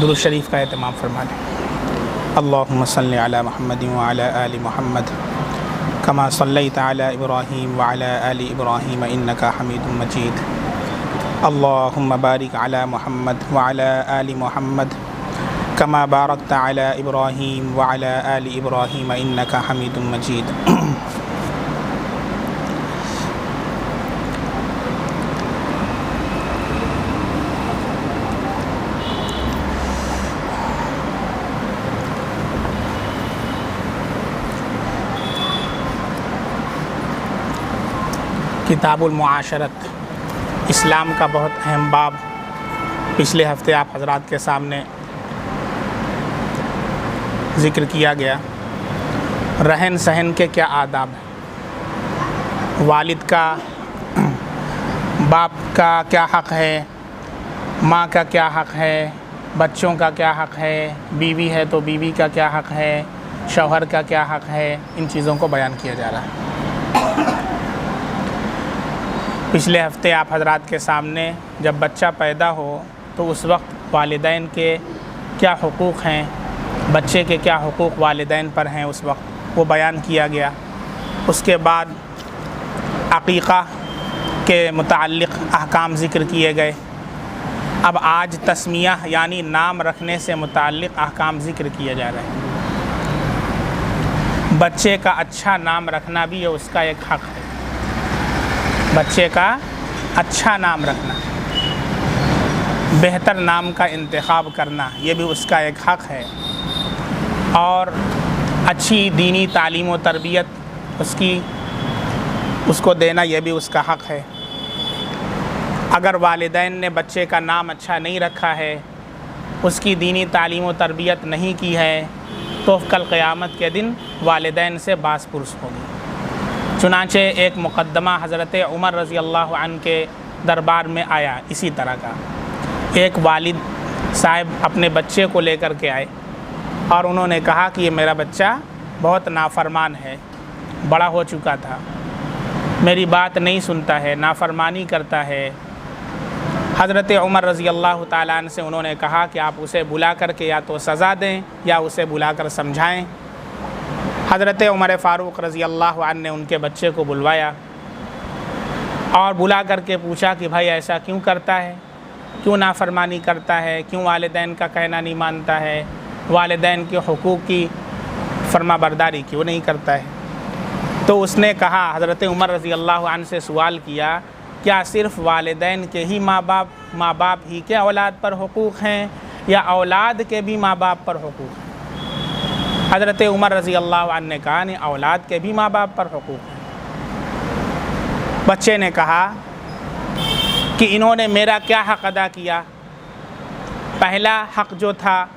दुरूद शरीफ का एहतमाम फरमा लें। अल्लाहुम्मा सल्लि अला मुहम्मद व अला आलि मुहम्मद कमा सल्लैता अला इब्राहीम व अला आलि इब्राहीम इन्नका हमीदुम मजीद। अल्लाहुम्मा बारिक अला मुहम्मद व अला आलि मुहम्मद कमा बारकता अला इब्राहीम व अला आलि इब्राहीम इन्नका हमीदुम मजीद। किताबुल मुआशरत, इस्लाम का बहुत अहम बाब पिछले हफ्ते आप हजरात के सामने ज़िक्र किया गया। रहन सहन के क्या आदाब हैं, वालिद का, बाप का क्या हक़ है, माँ का क्या हक़ है, बच्चों का क्या हक़ है, बीवी है तो बीवी का क्या हक़ है, शौहर का क्या हक़ है, इन चीज़ों को बयान किया जा रहा है। पिछले हफ्ते आप हजरात के सामने जब बच्चा पैदा हो तो उस वक्त वालिदैन के क्या हुकूक़ हैं, बच्चे के क्या हुकूक़ वालिदैन पर हैं, उस वक्त वो बयान किया गया। उसके बाद अक़ीक़ा के मुताल्लिक़ अहकाम ज़िक्र किए गए। अब आज तस्मिया यानी नाम रखने से मुताल्लिक़ अहकाम ज़िक्र किए जा रहे हैं। बच्चे का अच्छा नाम रखना भी उसका एक हक़ है। बच्चे का अच्छा नाम रखना, बेहतर नाम का इंतखाब करना, ये भी उसका एक हक़ है। और अच्छी दीनी तालीम व तरबियत उसको देना, ये भी उसका हक़ है। अगर वालिदैन ने बच्चे का नाम अच्छा नहीं रखा है, उसकी दीनी तालीम व तरबियत नहीं की है, तो कल क़यामत के दिन वालिदैन से बास पुरस होगी। चुनांचे एक मुक़द्दमा हज़रत उमर रज़ी अल्लाह अन्हु के दरबार में आया इसी तरह का। एक वालिद साहब अपने बच्चे को लेकर के आए और उन्होंने कहा कि ये मेरा बच्चा बहुत नाफरमान है, बड़ा हो चुका था, मेरी बात नहीं सुनता है, नाफरमानी करता है। हज़रत उमर रज़ी अल्लाह ताला अन्हु से उन्होंने कहा कि आप उसे बुला कर के या तो सज़ा दें या उसे बुला कर समझाएँ। हज़रत उमर फ़ारूक़ रज़ी अल्लाह अन्हु ने उनके बच्चे को बुलवाया और बुला कर के पूछा कि भाई ऐसा क्यों करता है, क्यों नाफरमानी करता है, क्यों वालिदैन का कहना नहीं मानता है, वालिदैन के हुकूक़ की फरमाबरदारी क्यों नहीं करता है। तो उसने कहा, हज़रत उमर रज़ी अल्लाह अन्हु से सवाल किया, क्या सिर्फ़ वालिदैन के ही माँ बाप ही के औलाद पर हुकूक़ हैं या औलाद के भी माँ बाप पर हुकूक़ हैं? हज़रत उमर रज़ी अल्लाह अन्हु ने कहा, नहीं, औलाद के भी माँ बाप पर हुकूक़ है। बच्चे ने कहा कि इन्होंने मेरा क्या हक़ अदा किया। पहला हक़ जो था,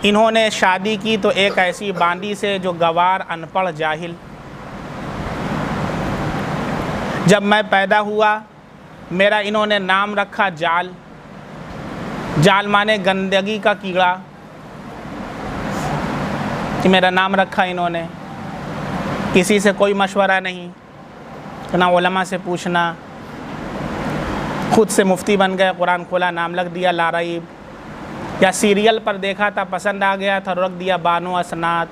इन्होंने शादी की तो एक ऐसी बांदी से जो गवार, अनपढ़, जाहिल। जब मैं पैदा हुआ मेरा इन्होंने नाम रखा जाल। जाल माने गंदगी का कीड़ा, कि मेरा नाम रखा इन्होंने। किसी से कोई मशवरा नहीं, ना उलमा से पूछना, ख़ुद से मुफ्ती बन गए, कुरान खोला, नाम लग दिया लारईब। या सीरियल पर देखा था, पसंद आ गया था, रख दिया बानो असनात।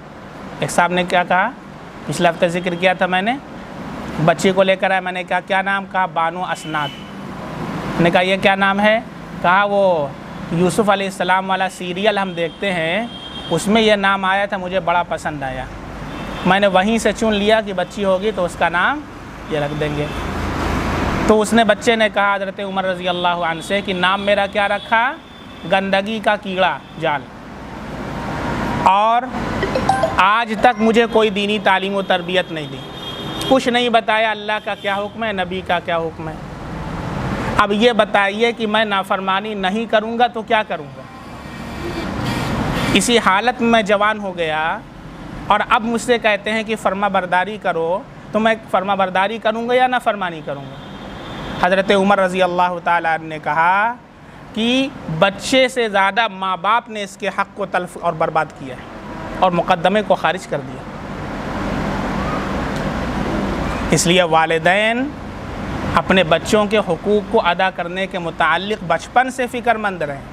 एक साहब ने क्या कहा, पिछले हफ्ते ज़िक्र किया था मैंने, बच्ची को लेकर आया, मैंने कहा क्या नाम, कहा बानो असनात। मैंने कहा ये क्या नाम है, कहा वो यूसुफ़ अलैहिस्सलाम वाला सीरियल हम देखते हैं, उसमें यह नाम आया था, मुझे बड़ा पसंद आया, मैंने वहीं से चुन लिया कि बच्ची होगी तो उसका नाम ये रख देंगे। तो उसने, बच्चे ने कहा हज़रत उमर रज़ी अल्लाह अन्हु से कि नाम मेरा क्या रखा, गंदगी का कीड़ा, जाल। और आज तक मुझे कोई दीनी तालीम व तरबियत नहीं दी, कुछ नहीं बताया अल्लाह का क्या हुक्म है, नबी का क्या हुक्म है। अब ये बताइए कि मैं नाफरमानी नहीं करूँगा तो क्या करूँगा। इसी हालत में मैं जवान हो गया और अब मुझसे कहते हैं कि फर्मा बरदारी करो, तो मैं फर्मा बरदारी करूँगा या ना फरमानी करूँगा। हज़रत उमर रज़ी अल्लाह ताला अन्हु ने कहा कि बच्चे से ज़्यादा माँ बाप ने इसके हक़ को तल्फ़ और बर्बाद किया है और मुक़द्दमे को ख़ारिज कर दिया। इसलिए वालिदैन अपने बच्चों के हुकूक़ को अदा करने के मुताल्लिक़ बचपन से फ़िक्रमंद रहें।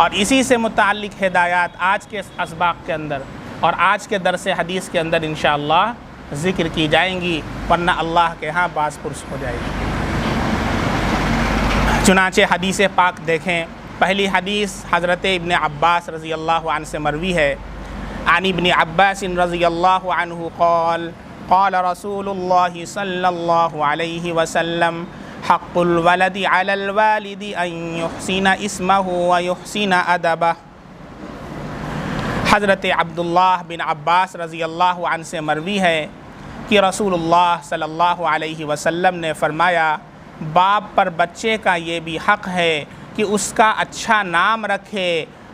और इसी से मुताल्लिक़ हिदायत आज के असबाक़ के अंदर और आज के दरस हदीस के अंदर इंशाअल्लाह ज़िक्र की जाएंगी, वरना अल्लाह के यहाँ बास पुरस हो जाएगी। चुनांचे हदीस पाक देखें। पहली हदीस हज़रत इब्न अब्बास रज़ी अल्लाह अन्हु से मरवी है। आन इब्न अब्बास रज़ी अल्लाह अन्हु क़ाल क़ाल रसूलुल्लाह सल्लल्लाहु अलैहि वसल्लम हक़्क़ुल वलदी अलल वालिदी अन युहसिना इस्महु व युहसिना अदबह। हज़रत अब्दुल्लाह बिन अब्बास रज़ी अल्लाह अन्हु से मरवी है कि रसूलुल्लाह सल्लल्लाहु अलैहि वसल्लम ने फ़रमाया, बाप पर बच्चे का ये भी हक़ है कि उसका अच्छा नाम रखे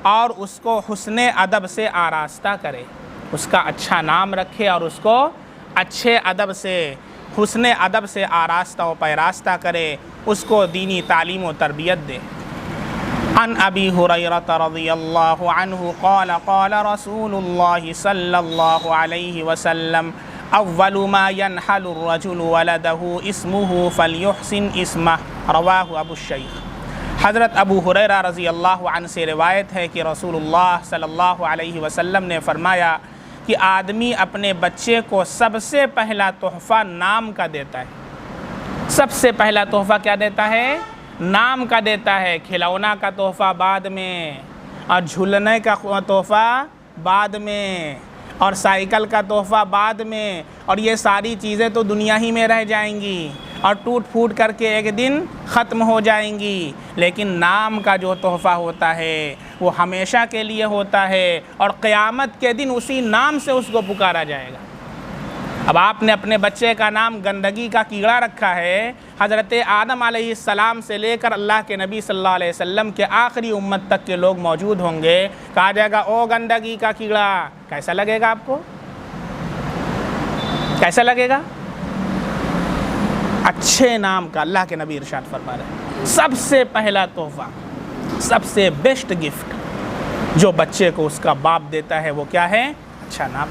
और उसको हुस्ने अदब से आरास्ता करे। उसका अच्छा नाम रखे और उसको अच्छे अदब से, हुस्ने अदब से आरास्ता व पैरास्ता करे, उसको दीनी तालीम व तरबियत दे। अन अबी हुरैरा रज़ियल्लाहु अन्हु क़ाल क़ाल रसूलुल्लाह सल्लल्लाहु अलैहि वसल्लम अव्वलु मा यनहलु रजुलु वलदहु इस्मुहु फलयुहसिन इस्मह। रवाहु अबू शैख। हज़रत अबू हुरैरा रज़ी अल्लाह अन्हु से रिवायत है कि रसूलुल्लाह सल्लल्लाहु अलैहि वसल्लम ने फ़रमाया कि आदमी अपने बच्चे को सबसे पहला तोहफ़ा नाम का देता है। सबसे पहला तोहफ़ा क्या देता है? नाम का देता है। खिलौना का तोहफ़ा बाद में, और झूलने का तोहफ़ा बाद में, और साइकिल का तोहफ़ा बाद में, और ये सारी चीज़ें तो दुनिया ही में रह जाएंगी और टूट फूट करके एक दिन ख़त्म हो जाएंगी। लेकिन नाम का जो तोहफ़ा होता है वो हमेशा के लिए होता है और क़यामत के दिन उसी नाम से उसको पुकारा जाएगा। अब आपने अपने बच्चे का नाम गंदगी का कीड़ा रखा है। हज़रत आदम अलैहिस्सलाम से लेकर अल्लाह के नबी सल्लल्लाहु अलैहि वसल्लम के आखिरी उम्मत तक के लोग मौजूद होंगे। कहा जाएगा, ओ गंदगी का कीड़ा। कैसा लगेगा आपको? कैसा लगेगा? अच्छे नाम का अल्लाह के नबी इरशाद फरमा रहे हैं, सबसे पहला तोहफ़ा, सबसे बेस्ट गिफ्ट जो बच्चे को उसका बाप देता है वो क्या है? अच्छा नाम।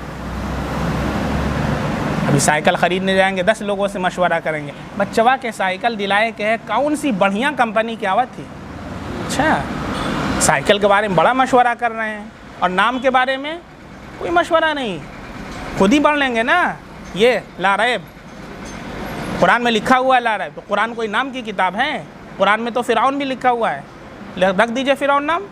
अभी साइकिल ख़रीदने जाएंगे, 10 लोगों से मशवरा करेंगे, बच्चवा के साइकिल दिलाए के है, कौन सी बढ़िया कंपनी की आवत थी। अच्छा, साइकिल के बारे में बड़ा मशवरा कर रहे हैं और नाम के बारे में कोई मशवरा नहीं, खुद ही बढ़ लेंगे ना। ये ला रैब कुरान में लिखा हुआ है, ला रैब। तो कुरान कोई नाम की किताब है? कुरान में तो फ़िरौन भी लिखा हुआ है, रख दीजिए फ़िरौन नाम।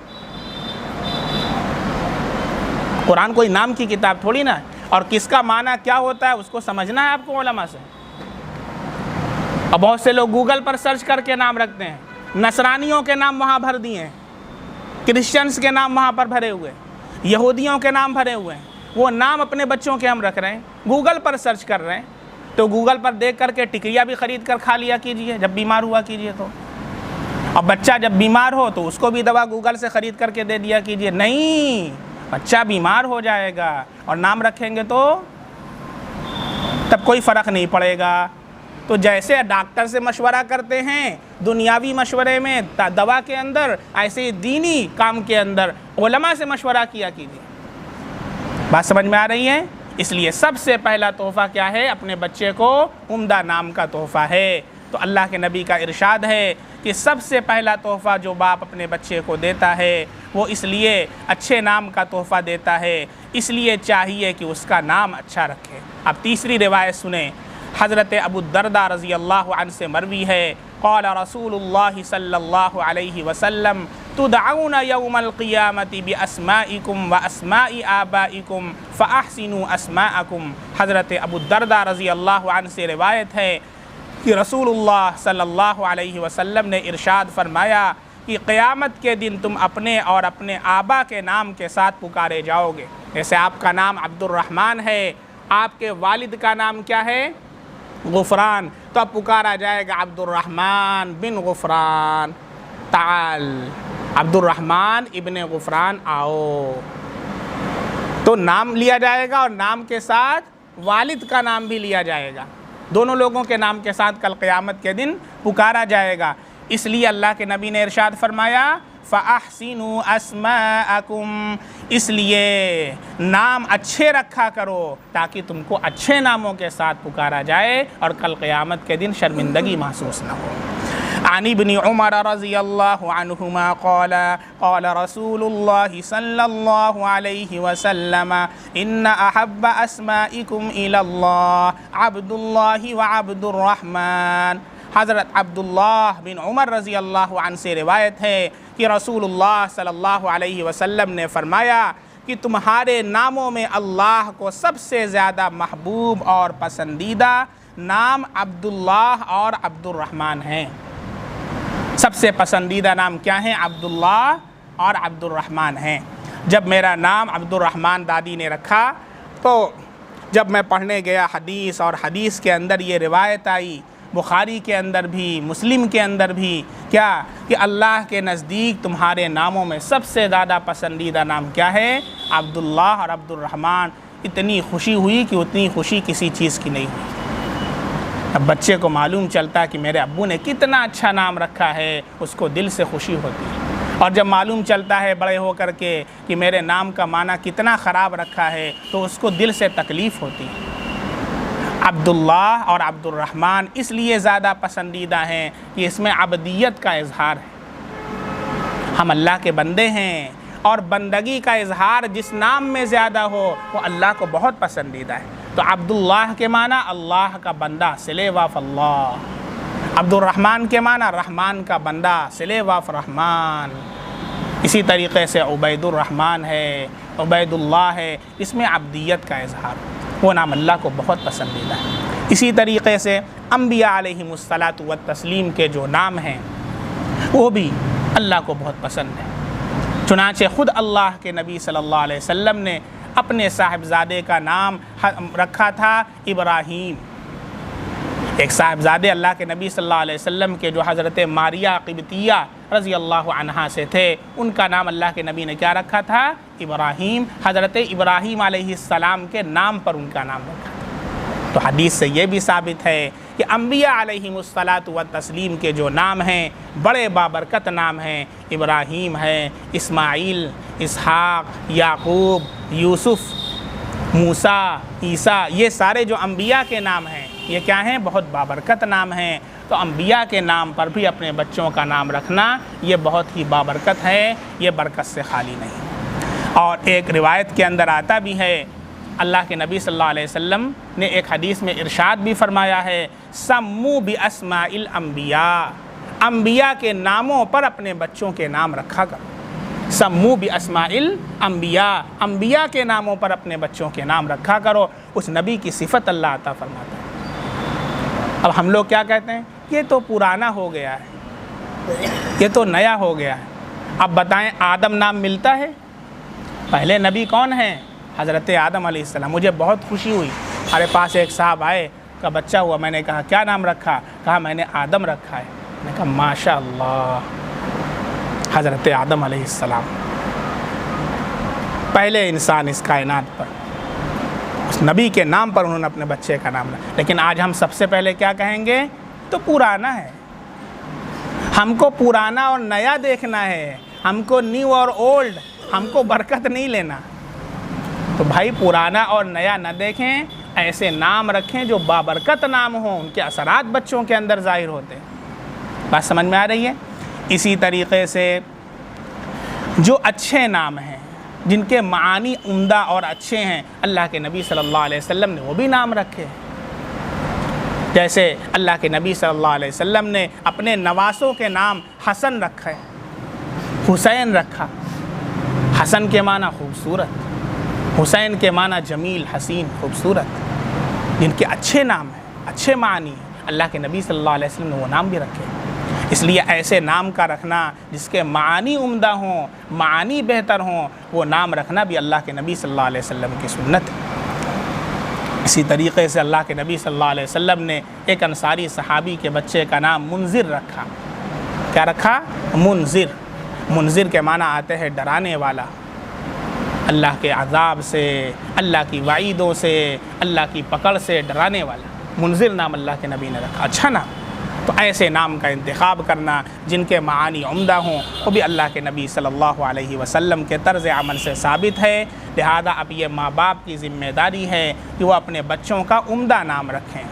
कुरान कोई नाम की किताब थोड़ी ना। और किसका माना क्या होता है उसको समझना है आपको उलमा से। अब बहुत से लोग गूगल पर सर्च करके नाम रखते हैं, नसरानियों के नाम वहाँ भर दिए हैं, क्रिश्चियंस के नाम वहाँ पर भरे हुए, यहूदियों के नाम भरे हुए हैं। वो नाम अपने बच्चों के हम रख रहे हैं, गूगल पर सर्च कर रहे हैं। तो गूगल पर देख करके टिकिया भी ख़रीद कर खा लिया कीजिए जब बीमार हुआ कीजिए। तो अब बच्चा जब बीमार हो तो उसको भी दवा गूगल से ख़रीद करके दे दिया कीजिए। नहीं, बच्चा बीमार हो जाएगा और नाम रखेंगे तो तब कोई फ़र्क नहीं पड़ेगा। तो जैसे डॉक्टर से मशवरा करते हैं दुनियावी मशवरे में दवा के अंदर, ऐसे ही दीनी काम के अंदर उलमा से मशवरा किया कीजिए। बात समझ में आ रही है? इसलिए सबसे पहला तोहफ़ा क्या है? अपने बच्चे को उम्दा नाम का तोहफ़ा है। तो अल्लाह के नबी का इरशाद है कि सबसे पहला तोहफ़ा जो बाप अपने बच्चे को देता है वो इसलिए अच्छे नाम का तोहफ़ा देता है, इसलिए चाहिए कि उसका नाम अच्छा रखे। अब तीसरी रिवायत सुने। हज़रत अबू दरदा रज़ी अल्लाह अन्हु से मरवी है, क़ाल रसूलुल्लाह सल्लल्लाहु अलैहि वसल्लम तुदअऊना यौमल क़ियामति बिअस्माइकुम व अस्माइ आबाइकुम फ़अहसिनु अस्माअकुम। हज़रत अबू दरदा रज़ी अल्लाह अन्हु से रिवायत है कि रसूलुल्लाह सल्लल्लाहु अलैहि वसल्लम ने इरशाद फरमाया कि क़यामत के दिन तुम अपने और अपने आबा के नाम के साथ पुकारे जाओगे। जैसे आपका नाम अब्दुर्रहमान है, आपके वालिद का नाम क्या है? गुफ़रान। तो अब पुकारा जाएगा अब्दुर्रहमान बिन गुफ़रान ताल, अब्दुर्रहमान इब्ने गुफ़रान आओ। तो नाम लिया जाएगा और नाम के साथ वालिद का नाम भी लिया जाएगा। दोनों लोगों के नाम के साथ कल क़यामत के दिन पुकारा जाएगा। इसलिए अल्लाह के नबी ने इरशाद फरमाया फ़अहसिनु अस्माअकुम, इसलिए नाम अच्छे रखा करो ताकि तुमको अच्छे नामों के साथ पुकारा जाए और कल क़यामत के दिन शर्मिंदगी महसूस न हो। अन इब्न उमर रज़ियल्लाहु अन्हुमा क़ाला क़ाला रसूलुल्लाहि सल्लल्लाहु अलैहि वसल्लम इन्ना अहब्बा अस्माइकुम इलल्लाह अब्दुल्लाहि व अब्दुर्रहमान। हज़रत अब्दुल्लाह बिन उमर रज़ियल्लाहु अन्हु से रिवायत है कि रसूलुल्लाह सल्लल्लाहु अलैहि वसल्लम ने फरमाया कि तुम्हारे नामों में अल्लाह को सबसे ज़्यादा महबूब और पसंदीदा नाम अब्दुल्लाह और अब्दुर्रहमान हैं। सबसे पसंदीदा नाम क्या है? अब्दुल्लाह और अब्दुर्रहमान हैं। जब मेरा नाम अब्दुर्रहमान दादी ने रखा तो जब मैं पढ़ने गया हदीस, और हदीस के अंदर ये रिवायत आई, बुखारी के अंदर भी मुस्लिम के अंदर भी, क्या कि अल्लाह के नज़दीक तुम्हारे नामों में सबसे ज़्यादा पसंदीदा नाम क्या है? अब्दुल्लाह और अब्दुर्रहमान। इतनी खुशी हुई कि उतनी खुशी किसी चीज़ की नहीं हुई। अब बच्चे को मालूम चलता है कि मेरे अब्बू ने कितना अच्छा नाम रखा है, उसको दिल से खुशी होती है। और जब मालूम चलता है बड़े होकर के कि मेरे नाम का माना कितना ख़राब रखा है, तो उसको दिल से तकलीफ़ होती है। अब्दुल्लाह और अब्दुर्रहमान इसलिए ज़्यादा पसंदीदा हैं कि इसमें अबदियत का इजहार है। हम अल्लाह के बंदे हैं और बंदगी का इजहार जिस नाम में ज़्यादा हो वो अल्लाह को बहुत पसंदीदा है। तो अब्दुल्लाह के माना अल्लाह का बंदा, सिले वाफ अल्लाह। अब्दुर्रहमान के माना रहमान का बंदा, सिले वाफ रहमान। इसी तरीक़े से उबैदुर्रहमान है, उबैदुल्लाह है, इसमें अब्दियत का इजहार, वो नाम अल्लाह को बहुत पसंदीदा है। इसी तरीक़े से अम्बिया अलैहिमुस्सलातु व तस्लीम के जो नाम हैं वो भी अल्लाह को बहुत पसंद है। चुनांचे ख़ुद अल्लाह के नबी सल्लल्लाहु अलैहि वसल्लम ने अपने साहिबजादे का नाम रखा था इब्राहीम। एक साहिबजादे अल्लाह के नबी सल्लल्लाहु अलैहि वसल्लम के जो हज़रत मारिया क़िब्तिया रज़ी अल्लाह अन्हा से थे, उनका नाम अल्लाह के नबी ने क्या रखा था? इब्राहीम। हज़रत इब्राहीम अलैहिस्सलाम के नाम पर उनका नाम रखा था। तो हदीस से ये भी साबित है कि अम्बिया अलैहिमुस्सलातु व तस्लीम के जो नाम हैं बड़े बाबरकत नाम हैं। इब्राहीम है, इस्माइल, इसहाक़, याक़ूब, यूसुफ़, मूसा, ईसा, ये सारे जो अम्बिया के नाम हैं ये क्या हैं? बहुत बाबरकत नाम हैं। तो अम्बिया के नाम पर भी अपने बच्चों का नाम रखना ये बहुत ही बाबरकत है, ये बरकत से खाली नहीं। और एक रिवायत के अंदर आता भी है, अल्लाह के नबी सल्लल्लाहु अलैहि वसल्लम ने एक हदीस में इरशाद भी फरमाया है, सम्मू बि अस्माइल अम्बिया। अम्बिया के नामों पर अपने बच्चों के नाम रखा करो। सम्मू बि अस्माइल अम्बिया, अम्बिया के नामों पर अपने बच्चों के नाम रखा करो। उस नबी की सिफत अल्लाह अता फरमाता है। अब हम लोग क्या कहते हैं? ये तो पुराना हो गया है, ये तो नया हो गया है। अब बताएं, आदम नाम मिलता है? पहले नबी कौन है? हज़रत आदम अलैहिस्सलाम। मुझे बहुत खुशी हुई, हमारे पास एक साहब आए का बच्चा हुआ, मैंने कहा क्या नाम रखा? कहा मैंने आदम रखा है। मैंने कहा माशा अल्लाह, हज़रत आदम अलैहिस्सलाम पहले इंसान इस कायनात पर, उस नबी के नाम पर उन्होंने अपने बच्चे का नाम रखा। लेकिन आज हम सबसे पहले क्या कहेंगे? तो पुराना है। हमको पुराना और नया देखना है, हमको न्यू और ओल्ड, हमको बरकत नहीं लेना। तो भाई पुराना और नया न देखें, ऐसे नाम रखें जो बाबरकत नाम हों, उनके असरात बच्चों के अंदर ज़ाहिर होते हैं। बात समझ में आ रही है? इसी तरीक़े से जो अच्छे नाम हैं, जिनके मानी उम्दा और अच्छे हैं, अल्लाह के नबी सल्लल्लाहु अलैहि वसल्लम ने वो भी नाम रखे। जैसे अल्लाह के नबी सल्लल्लाहु अलैहि वसल्लम ने अपने नवासों के नाम हसन रखा है, हुसैन रखा। हसन के माना खूबसूरत, हुसैन के माना जमील, हसीन, खूबसूरत। जिनके अच्छे नाम हैं, अच्छे मानी हैं, अल्लाह के नबी सल्लल्लाहु अलैहि वसल्लम ने वो नाम भी रखे। इसलिए ऐसे नाम का रखना जिसके मानी उम्दा हों, मानी बेहतर हों, वो नाम रखना भी अल्लाह के नबी सल्लल्लाहु अलैहि वसल्लम की सुन्नत है। इसी तरीक़े से अल्लाह के नबी सल्लल्लाहु अलैहि वसल्लम ने एक अंसारी सहाबी के बच्चे का नाम मुनज़िर रखा। क्या रखा? मुनज़िर। मुनज़िर के माना आते हैं डराने वाला, अल्लाह के अज़ाब से, अल्लाह की वाईदों से, अल्लाह की पकड़ से डराने वाला। मुनज़िर नाम अल्लाह के नबी ने रखा, अच्छा नाम। तो ऐसे नाम का इंतखाब करना जिनके मानी उम्दा हों, वो भी अल्लाह के नबी सल्लल्लाहु अलैहि वसल्लम के तर्ज़ अमल से साबित है। लिहाजा अब ये माँ बाप की ज़िम्मेदारी है कि वो अपने बच्चों का उम्दा नाम रखें।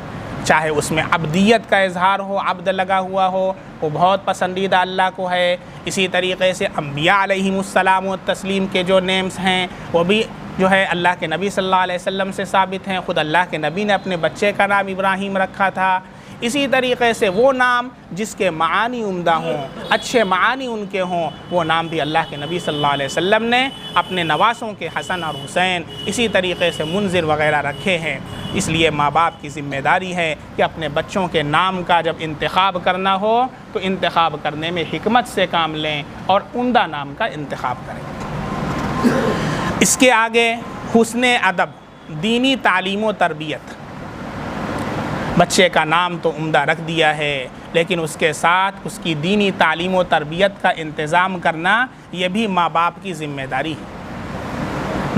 चाहे उसमें अब्दियत का इजहार हो, अब्द लगा हुआ हो, वो बहुत पसंदीदा अल्लाह को है। इसी तरीक़े से अम्बिया अलैहिमुस्सलाम व तस्लीम के जो नेम्स हैं वो भी जो है अल्लाह के नबी सल्लल्लाहु अलैहि वसल्लम से साबित हैं। ख़ुद अल्लाह के नबी ने अपने बच्चे का नाम इब्राहीम रखा था। इसी तरीक़े से वो नाम जिसके मानी उम्दा हों, अच्छे मानी उनके हों, वो नाम भी अल्लाह के नबी सल्लल्लाहु अलैहि वसल्लम ने अपने नवासों के हसन और हुसैन इसी तरीक़े से मुंज़िर वग़ैरह रखे हैं। इसलिए माँ बाप की ज़िम्मेदारी है कि अपने बच्चों के नाम का जब इंतखाब करना हो तो इंतखाब करने में हिकमत से काम लें और उम्दा नाम का इंतखाब करें। इसके आगे हुस्न अदब, दीनी तालीम व तरबियत। बच्चे का नाम तो उम्दा रख दिया है, लेकिन उसके साथ उसकी दीनी तालीम व तरबियत का इंतज़ाम करना ये भी माँ बाप की ज़िम्मेदारी है।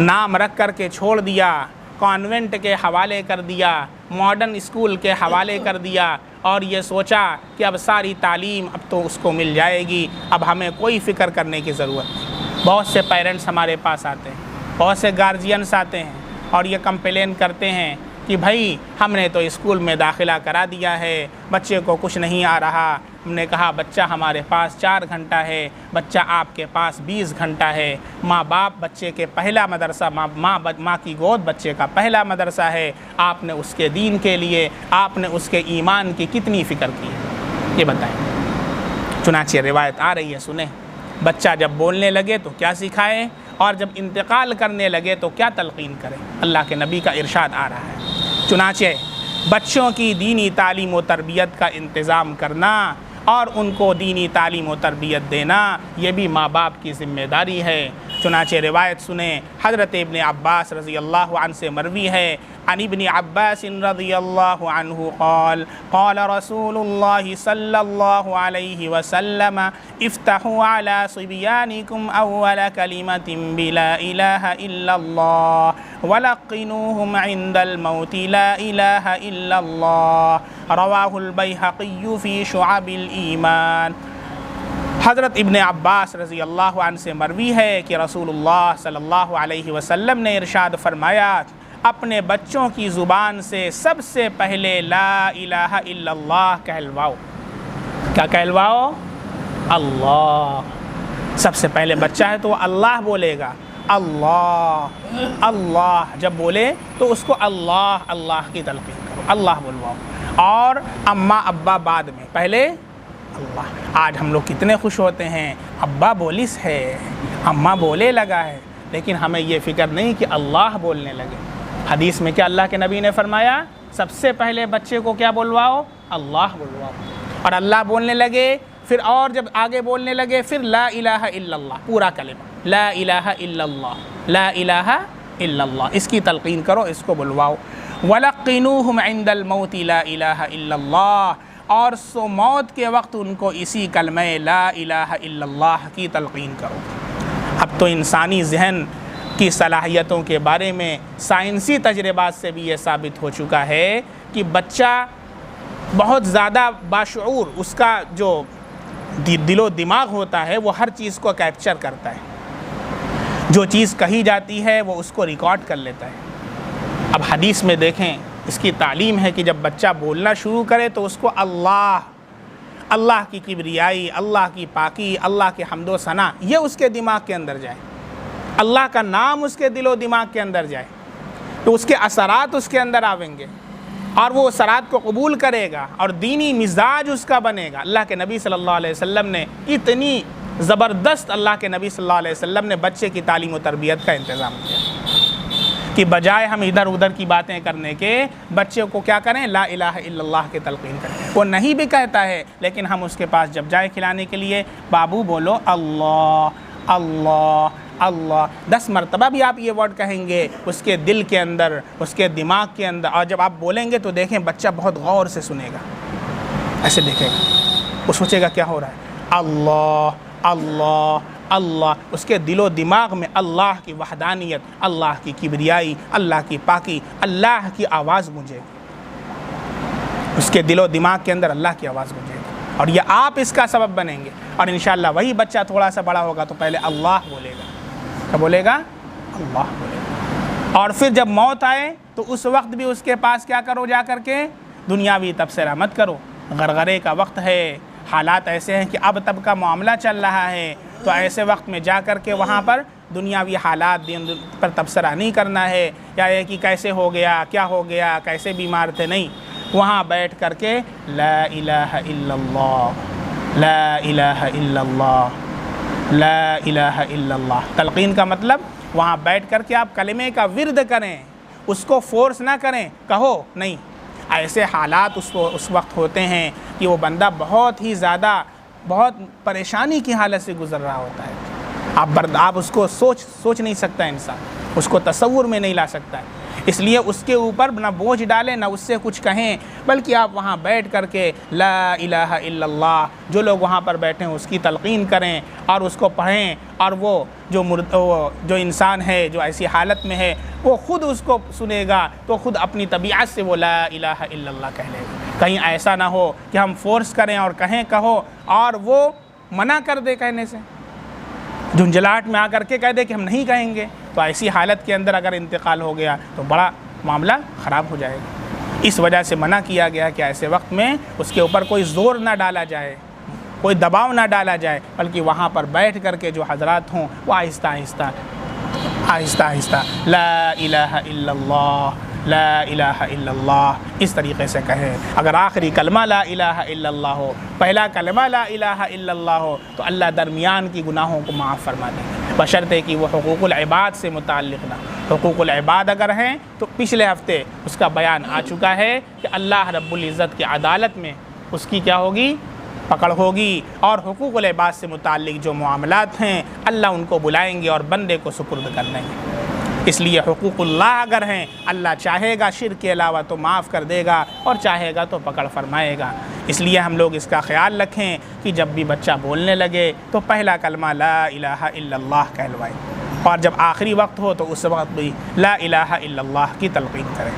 नाम रख कर के छोड़ दिया, कॉन्वेंट के हवाले कर दिया, मॉडर्न स्कूल के हवाले कर दिया और ये सोचा कि अब सारी तालीम अब तो उसको मिल जाएगी, अब हमें कोई फ़िक्र करने की ज़रूरत नहीं। बहुत से पेरेंट्स हमारे पास आते हैं, बहुत से गार्जियंस आते हैं और ये कंप्लेन करते हैं कि भाई हमने तो स्कूल में दाखिला करा दिया है, बच्चे को कुछ नहीं आ रहा। हमने कहा बच्चा हमारे पास 4 घंटा है, बच्चा आपके पास 20 घंटा है। माँ बाप बच्चे के पहला मदरसा, माँ की गोद बच्चे का पहला मदरसा है। आपने उसके दीन के लिए, आपने उसके ईमान की कितनी फ़िक्र की, ये बताएं। चुनांचे रिवायत आ रही है, सुने। बच्चा जब बोलने लगे तो क्या सिखाएं और जब इंतकाल करने लगे तो क्या तलक़ीन करें। अल्लाह के नबी का इरशाद आ रहा है। चुनांचे बच्चों की दीनी तालीम व तरबियत का इंतज़ाम करना और उनको दीनी तालीम व तरबियत देना ये भी माँ बाप की ज़िम्मेदारी है। चुनांचे रिवायत सुने, हज़रत इब्न अब्बास रज़ी अल्लाह अन्हु से मरवी है, अन इब्न अब्बास रज़ी अल्लाह अन्हु क़ाल क़ाल रसूलुल्लाह सल्लल्लाहु अलैहि वसल्लम इफ्तहू अला सिब्यानिकुम अव्वल कलिमतिन बिला इलाहा इल्लल्लाह वलक़िनूहुम इंदल मौति ला इलाहा इल्लल्लाह रवाहुल बैहक़ी फ़ी शुअबिल ईमान। हज़रत इब्न अब्बास रज़ी अल्लाह अन्हु से मरवी है कि रसूलुल्लाह सल्लल्लाहु अलैहि वसल्लम ने इरशाद फरमाया, अपने बच्चों की ज़ुबान से सबसे पहले ला इलाहा इल्लल्लाह कहलवाओ। क्या कहलवाओ? अल्लाह। सबसे पहले बच्चा है तो अल्लाह बोलेगा, अल्लाह अल्लाह जब बोले तो उसको अल्लाह अल्लाह की तलक़ीन करो, अल्लाह बोलवाओ। और अम्मा अब्बा बाद में, पहले अल्लाह। आज हम लोग कितने खुश होते हैं, अब्बा बोलिस है, अम्मा बोले लगा है, लेकिन हमें ये फ़िक्र नहीं कि अल्लाह बोलने लगे। हदीस में क्या अल्लाह के नबी ने फरमाया, सबसे पहले बच्चे को क्या बोलवाओ? अल्लाह बोलवाओ। और अल्लाह बोलने लगे, फिर और जब आगे बोलने लगे फिर ला इलाहा इल्लल्लाह, पूरा कलिमा ला इलाहा इल्लल्लाह, ला इलाहा इल्लल्लाह, इसकी तलक़ीन करो, इसको बुलवाओ। वलक़िनूहुम इंदल मौति ला इलाहा इल्लल्लाह, और सो मौत के वक्त उनको इसी कलमे ला इलाहा इल्लल्लाह की तलक़ीन करो। अब तो इंसानी जहन की सलाहियतों के बारे में साइंसी तजर्बात से भी ये साबित हो चुका है कि बच्चा बहुत ज़्यादा बाशऊर, उसका जो दिलो दिमाग होता है वो हर चीज़ को कैप्चर करता है। जो चीज़ कही जाती है वो उसको रिकॉर्ड कर लेता है। अब हदीस में देखें, इसकी तालीम है कि जब बच्चा बोलना शुरू करे तो उसको अल्लाह, अल्लाह की किबरियाई, अल्लाह की पाकी, अल्लाह के हम्दो सना ये उसके दिमाग के अंदर जाए, अल्लाह का नाम उसके दिलो दिमाग के अंदर जाए, तो उसके असरात उसके अंदर आवेंगे और वो असरात को कबूल करेगा और दीनी मिजाज उसका बनेगा। अल्लाह के नबी सल्लल्लाहु अलैहि वसल्लम ने इतनी ज़बरदस्त, अल्लाह के नबी सल्लल्लाहु अलैहि वसल्लम ने बच्चे की तालीम और तरबियत का इंतज़ाम किया कि बजाय हम इधर उधर की बातें करने के बच्चे को क्या करें, ला इलाहा इल्लल्लाह की तलक़ीन करें। वो नहीं भी कहता है लेकिन हम उसके पास जब जाए खिलाने के लिए, बाबू बोलो अल्लाह अल्लाह अल्लाह, 10 मरतबा भी आप ये वर्ड कहेंगे उसके दिल के अंदर, उसके दिमाग के अंदर, और जब आप बोलेंगे तो देखें बच्चा बहुत गौर से सुनेगा, ऐसे देखेगा, वो सोचेगा क्या हो रहा है, अल्लाह अल्लाह अल्लाह, उसके दिलो दिमाग में अल्लाह की वहदानियत, अल्लाह की किबरियाई, अल्लाह की पाकी, अल्लाह की आवाज़ गूंजेगी, उसके दिलो दिमाग के अंदर अल्लाह की आवाज़ गूंजेगी और ये आप इसका सबब बनेंगे। और इंशाअल्लाह वही बच्चा थोड़ा सा बड़ा होगा तो पहले अल्लाह बोलेगा, क्या बोलेगा? अल्लाह बोलेगा। और फिर जब मौत आए तो उस वक्त भी उसके पास क्या करो, जा कर के दुनियावी तबसरा मत करो। गरगरे का वक्त है, हालात ऐसे हैं कि अब तब का मामला चल रहा है, तो ऐसे वक्त में जा कर के वहाँ पर दुनियावी हालात पर तबसरा नहीं करना है, या ये कि कैसे हो गया, क्या हो गया, कैसे बीमार थे, नहीं। वहाँ बैठ कर के ला इलाहा इल्लल्लाह, ला इलाहा इल्लल्लाह, ला इलाहा इल्लल्लाह। तलक़ीन का मतलब वहाँ बैठ कर के आप कलमे का विर्द करें, उसको फोर्स ना करें, कहो नहीं। ऐसे हालात उस वक्त होते हैं कि वो बंदा बहुत ही ज़्यादा, बहुत परेशानी की हालत से गुज़र रहा होता है। आप उसको सोच नहीं सकता इंसान, उसको तसव्वुर में नहीं ला सकता है। इसलिए उसके ऊपर ना बोझ डालें, ना उससे कुछ कहें, बल्कि आप वहाँ बैठ कर के ला इलाहा इल्लल्लाह, जो लोग वहाँ पर बैठे हैं उसकी तलक़ीन करें और उसको पढ़ें। और वो जो इंसान है जो ऐसी हालत में है, वो ख़ुद उसको सुनेगा तो ख़ुद अपनी तबीयत से वो ला इलाहा इल्लल्लाह कह लेगा। कहीं ऐसा ना हो कि हम फोर्स करें और कहो और वो मना कर दे कहने से, झुंझलाहट में आकर के कह दे कि हम नहीं कहेंगे, तो ऐसी हालत के अंदर अगर इंतकाल हो गया तो बड़ा मामला ख़राब हो जाएगा। इस वजह से मना किया गया कि ऐसे वक्त में उसके ऊपर कोई ज़ोर ना डाला जाए, कोई दबाव ना डाला जाए, बल्कि वहाँ पर बैठ कर के जो हजरात हों वो आहिस्ता आहिस्ता ला इलाहा इल्लल्लाह, ला इलाहा इल्लल्लाह इस तरीक़े से कहें। अगर आखिरी कलमा ला इलाहा इल्लल्लाह हो, पहला कलमा ला इलाहा इल्लल्लाह हो, तो अल्लाह दरमियान की गुनाहों को माफ़ फरमा देंगे, बशर्ते कि वो हुकूकुल इबाद से मुताल्लिक़ ना। हुकूकुल इबाद अगर हैं तो पिछले हफ्ते उसका बयान आ चुका है कि अल्लाह रब्बुल इज़्ज़त की अदालत में उसकी क्या होगी, पकड़ होगी। और हुकूकुल इबाद से मुताल्लिक़ जो मामलात हैं अल्लाह उनको बुलाएंगे और बंदे को सुपुर्द कर देंगे। इसलिए हुकूकुल्लाह अगर हैं, अल्लाह चाहेगा शिर्क के अलावा तो माफ़ कर देगा और चाहेगा तो पकड़ फरमाएगा। इसलिए हम लोग इसका ख्याल रखें कि जब भी बच्चा बोलने लगे तो पहला कलमा ला इलाहा इल्लल्लाह कहलवाए, और जब आखिरी वक्त हो तो उस वक्त भी ला इलाहा इल्लल्लाह की तलक़ीन करें।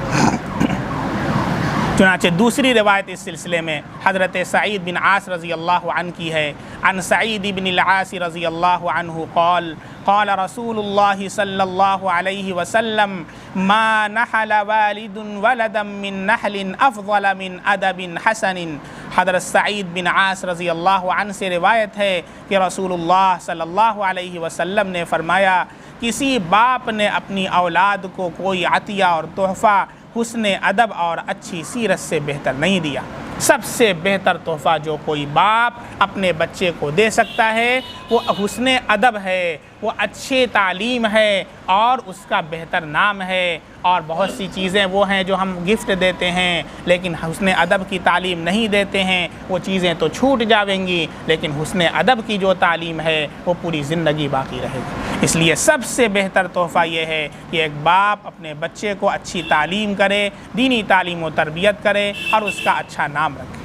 चुनांचे दूसरी रिवायत इस सिलसिले में हज़रत सईद बिन आस रज़ी अल्लाह अन्हु की है। अन सईद बिन आस रज़ी अल्लाह अन्हु क़ाल क़ाल रसूलुल्लाह सल्लल्लाहु अलैहि वसल्लम मा नहल वालिदुन वलदम मिन नहलिन अफ़ज़ल मिन अदबिन हसनिन। हज़रत सईद बिन आस रज़ी अल्लाह अन्हु से रिवायत है कि रसूलुल्लाह सल्लल्लाहु अलैहि वसल्लम ने फ़रमाया, किसी बाप ने अपनी औलाद को कोई अतिया और तोहफ़ा हुस्ने अदब और अच्छी सीरत से बेहतर नहीं दिया। सबसे बेहतर तोहफ़ा जो कोई बाप अपने बच्चे को दे सकता है वो हुस्ने अदब है, वो अच्छी तालीम है और उसका बेहतर नाम है। और बहुत सी चीज़ें वो हैं जो हम गिफ्ट देते हैं, लेकिन हुस्ने अदब की तालीम नहीं देते हैं। वो चीज़ें तो छूट जाएंगी, लेकिन हुस्ने अदब की जो तालीम है वो पूरी ज़िंदगी बाकी रहेगी। इसलिए सबसे बेहतर तोहफ़ा ये है कि एक बाप अपने बच्चे को अच्छी तालीम करे, दीनी तालीम व तरबियत करे और उसका अच्छा नाम रखे।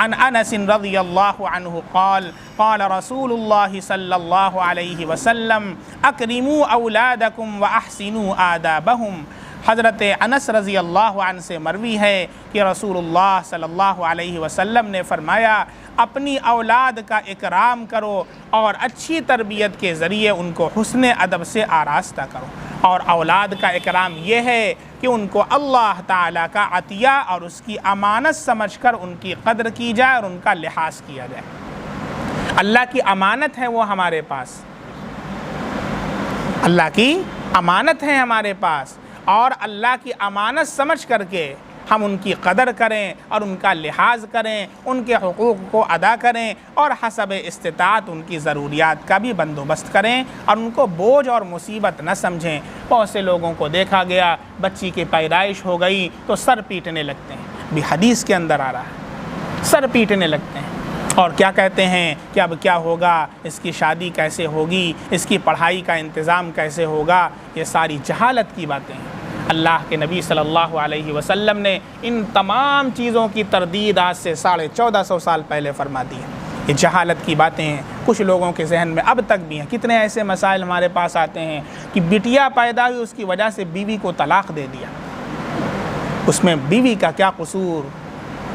अन अनस रज़ियल्लाहु अन्हु क़ाल क़ाल रसूलुल्लाह सल्लल्लाहु अलैहि वसल्लम अक्रिमू औलादकुम व अहसिनू आदाबहुम। हज़रत अनस रज़ी अल्लाह अन्हु से मरवी है कि रसूलुल्लाह सल्लल्लाहु अलैहि वसल्लम ने फ़रमाया, अपनी औलाद का इकराम करो और अच्छी तरबियत के ज़रिए उनको हुस्ने अदब से आरास्ता करो। और औलाद का इकराम ये है कि उनको अल्लाह ताला का अतिया और उसकी अमानत समझकर उनकी कदर की जाए और उनका लिहाज किया जाए। अल्लाह की अमानत है वो हमारे पास, अल्लाह की अमानत है हमारे पास, और अल्लाह की अमानत समझ करके हम उनकी कदर करें और उनका लिहाज करें, उनके हुकूक़ को अदा करें और हसब इस्तिताअत उनकी ज़रूरियात का भी बंदोबस्त करें और उनको बोझ और मुसीबत न समझें। बहुत से लोगों को देखा गया, बच्ची की पैदाइश हो गई तो सर पीटने लगते हैं, भी हदीस के अंदर आ रहा है, सर पीटने लगते हैं और क्या कहते हैं कि अब क्या होगा, इसकी शादी कैसे होगी, इसकी पढ़ाई का इंतज़ाम कैसे होगा। ये सारी जहालत की बातें हैं। अल्लाह के नबी सल्लल्लाहु अलैहि वसल्लम ने इन तमाम चीज़ों की तरदीद आज से 1450 साल पहले फरमा दी है। ये जहालत की बातें हैं, कुछ लोगों के जहन में अब तक भी हैं। कितने ऐसे मसाइल हमारे पास आते हैं कि बिटिया पैदा हुई, उसकी वजह से बीवी को तलाक़ दे दिया। उसमें बीवी का क्या कसूर,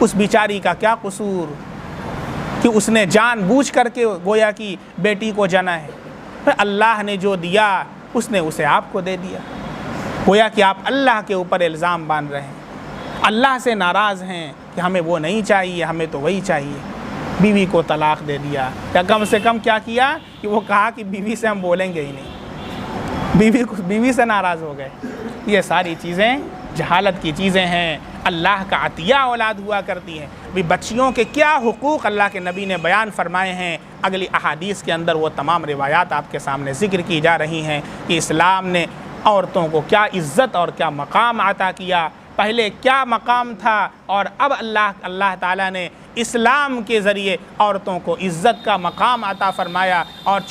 उस बिचारी का क्या कसूर कि उसने जानबूझ करके गोया कि बेटी को जना है, फिर अल्लाह ने जो दिया उसने उसे आपको दे दिया। गोया कि आप अल्लाह के ऊपर इल्ज़ाम बांध रहे हैं, अल्लाह से नाराज़ हैं कि हमें वो नहीं चाहिए, हमें तो वही चाहिए। बीवी को तलाक दे दिया, या कम से कम क्या किया कि वो कहा कि बीवी से हम बोलेंगे ही नहीं, बीवी से नाराज़ हो गए। ये सारी चीज़ें जहालत की चीज़ें हैं, अल्लाह का अतिया औलाद हुआ करती हैं। भी बच्चियों के क्या हुकूक़ अल्लाह के नबी ने बयान फरमाए हैं, अगली अहादीस के अंदर वो तमाम रिवायात आपके सामने ज़िक्र की जा रही हैं कि इस्लाम ने औरतों को क्या इज़्ज़त और क्या मकाम अता किया, पहले क्या मकाम था और अब अल्लाह ताला ने इस्लाम के ज़रिए औरतों को इज़्ज़त का मकाम अता फ़रमाया और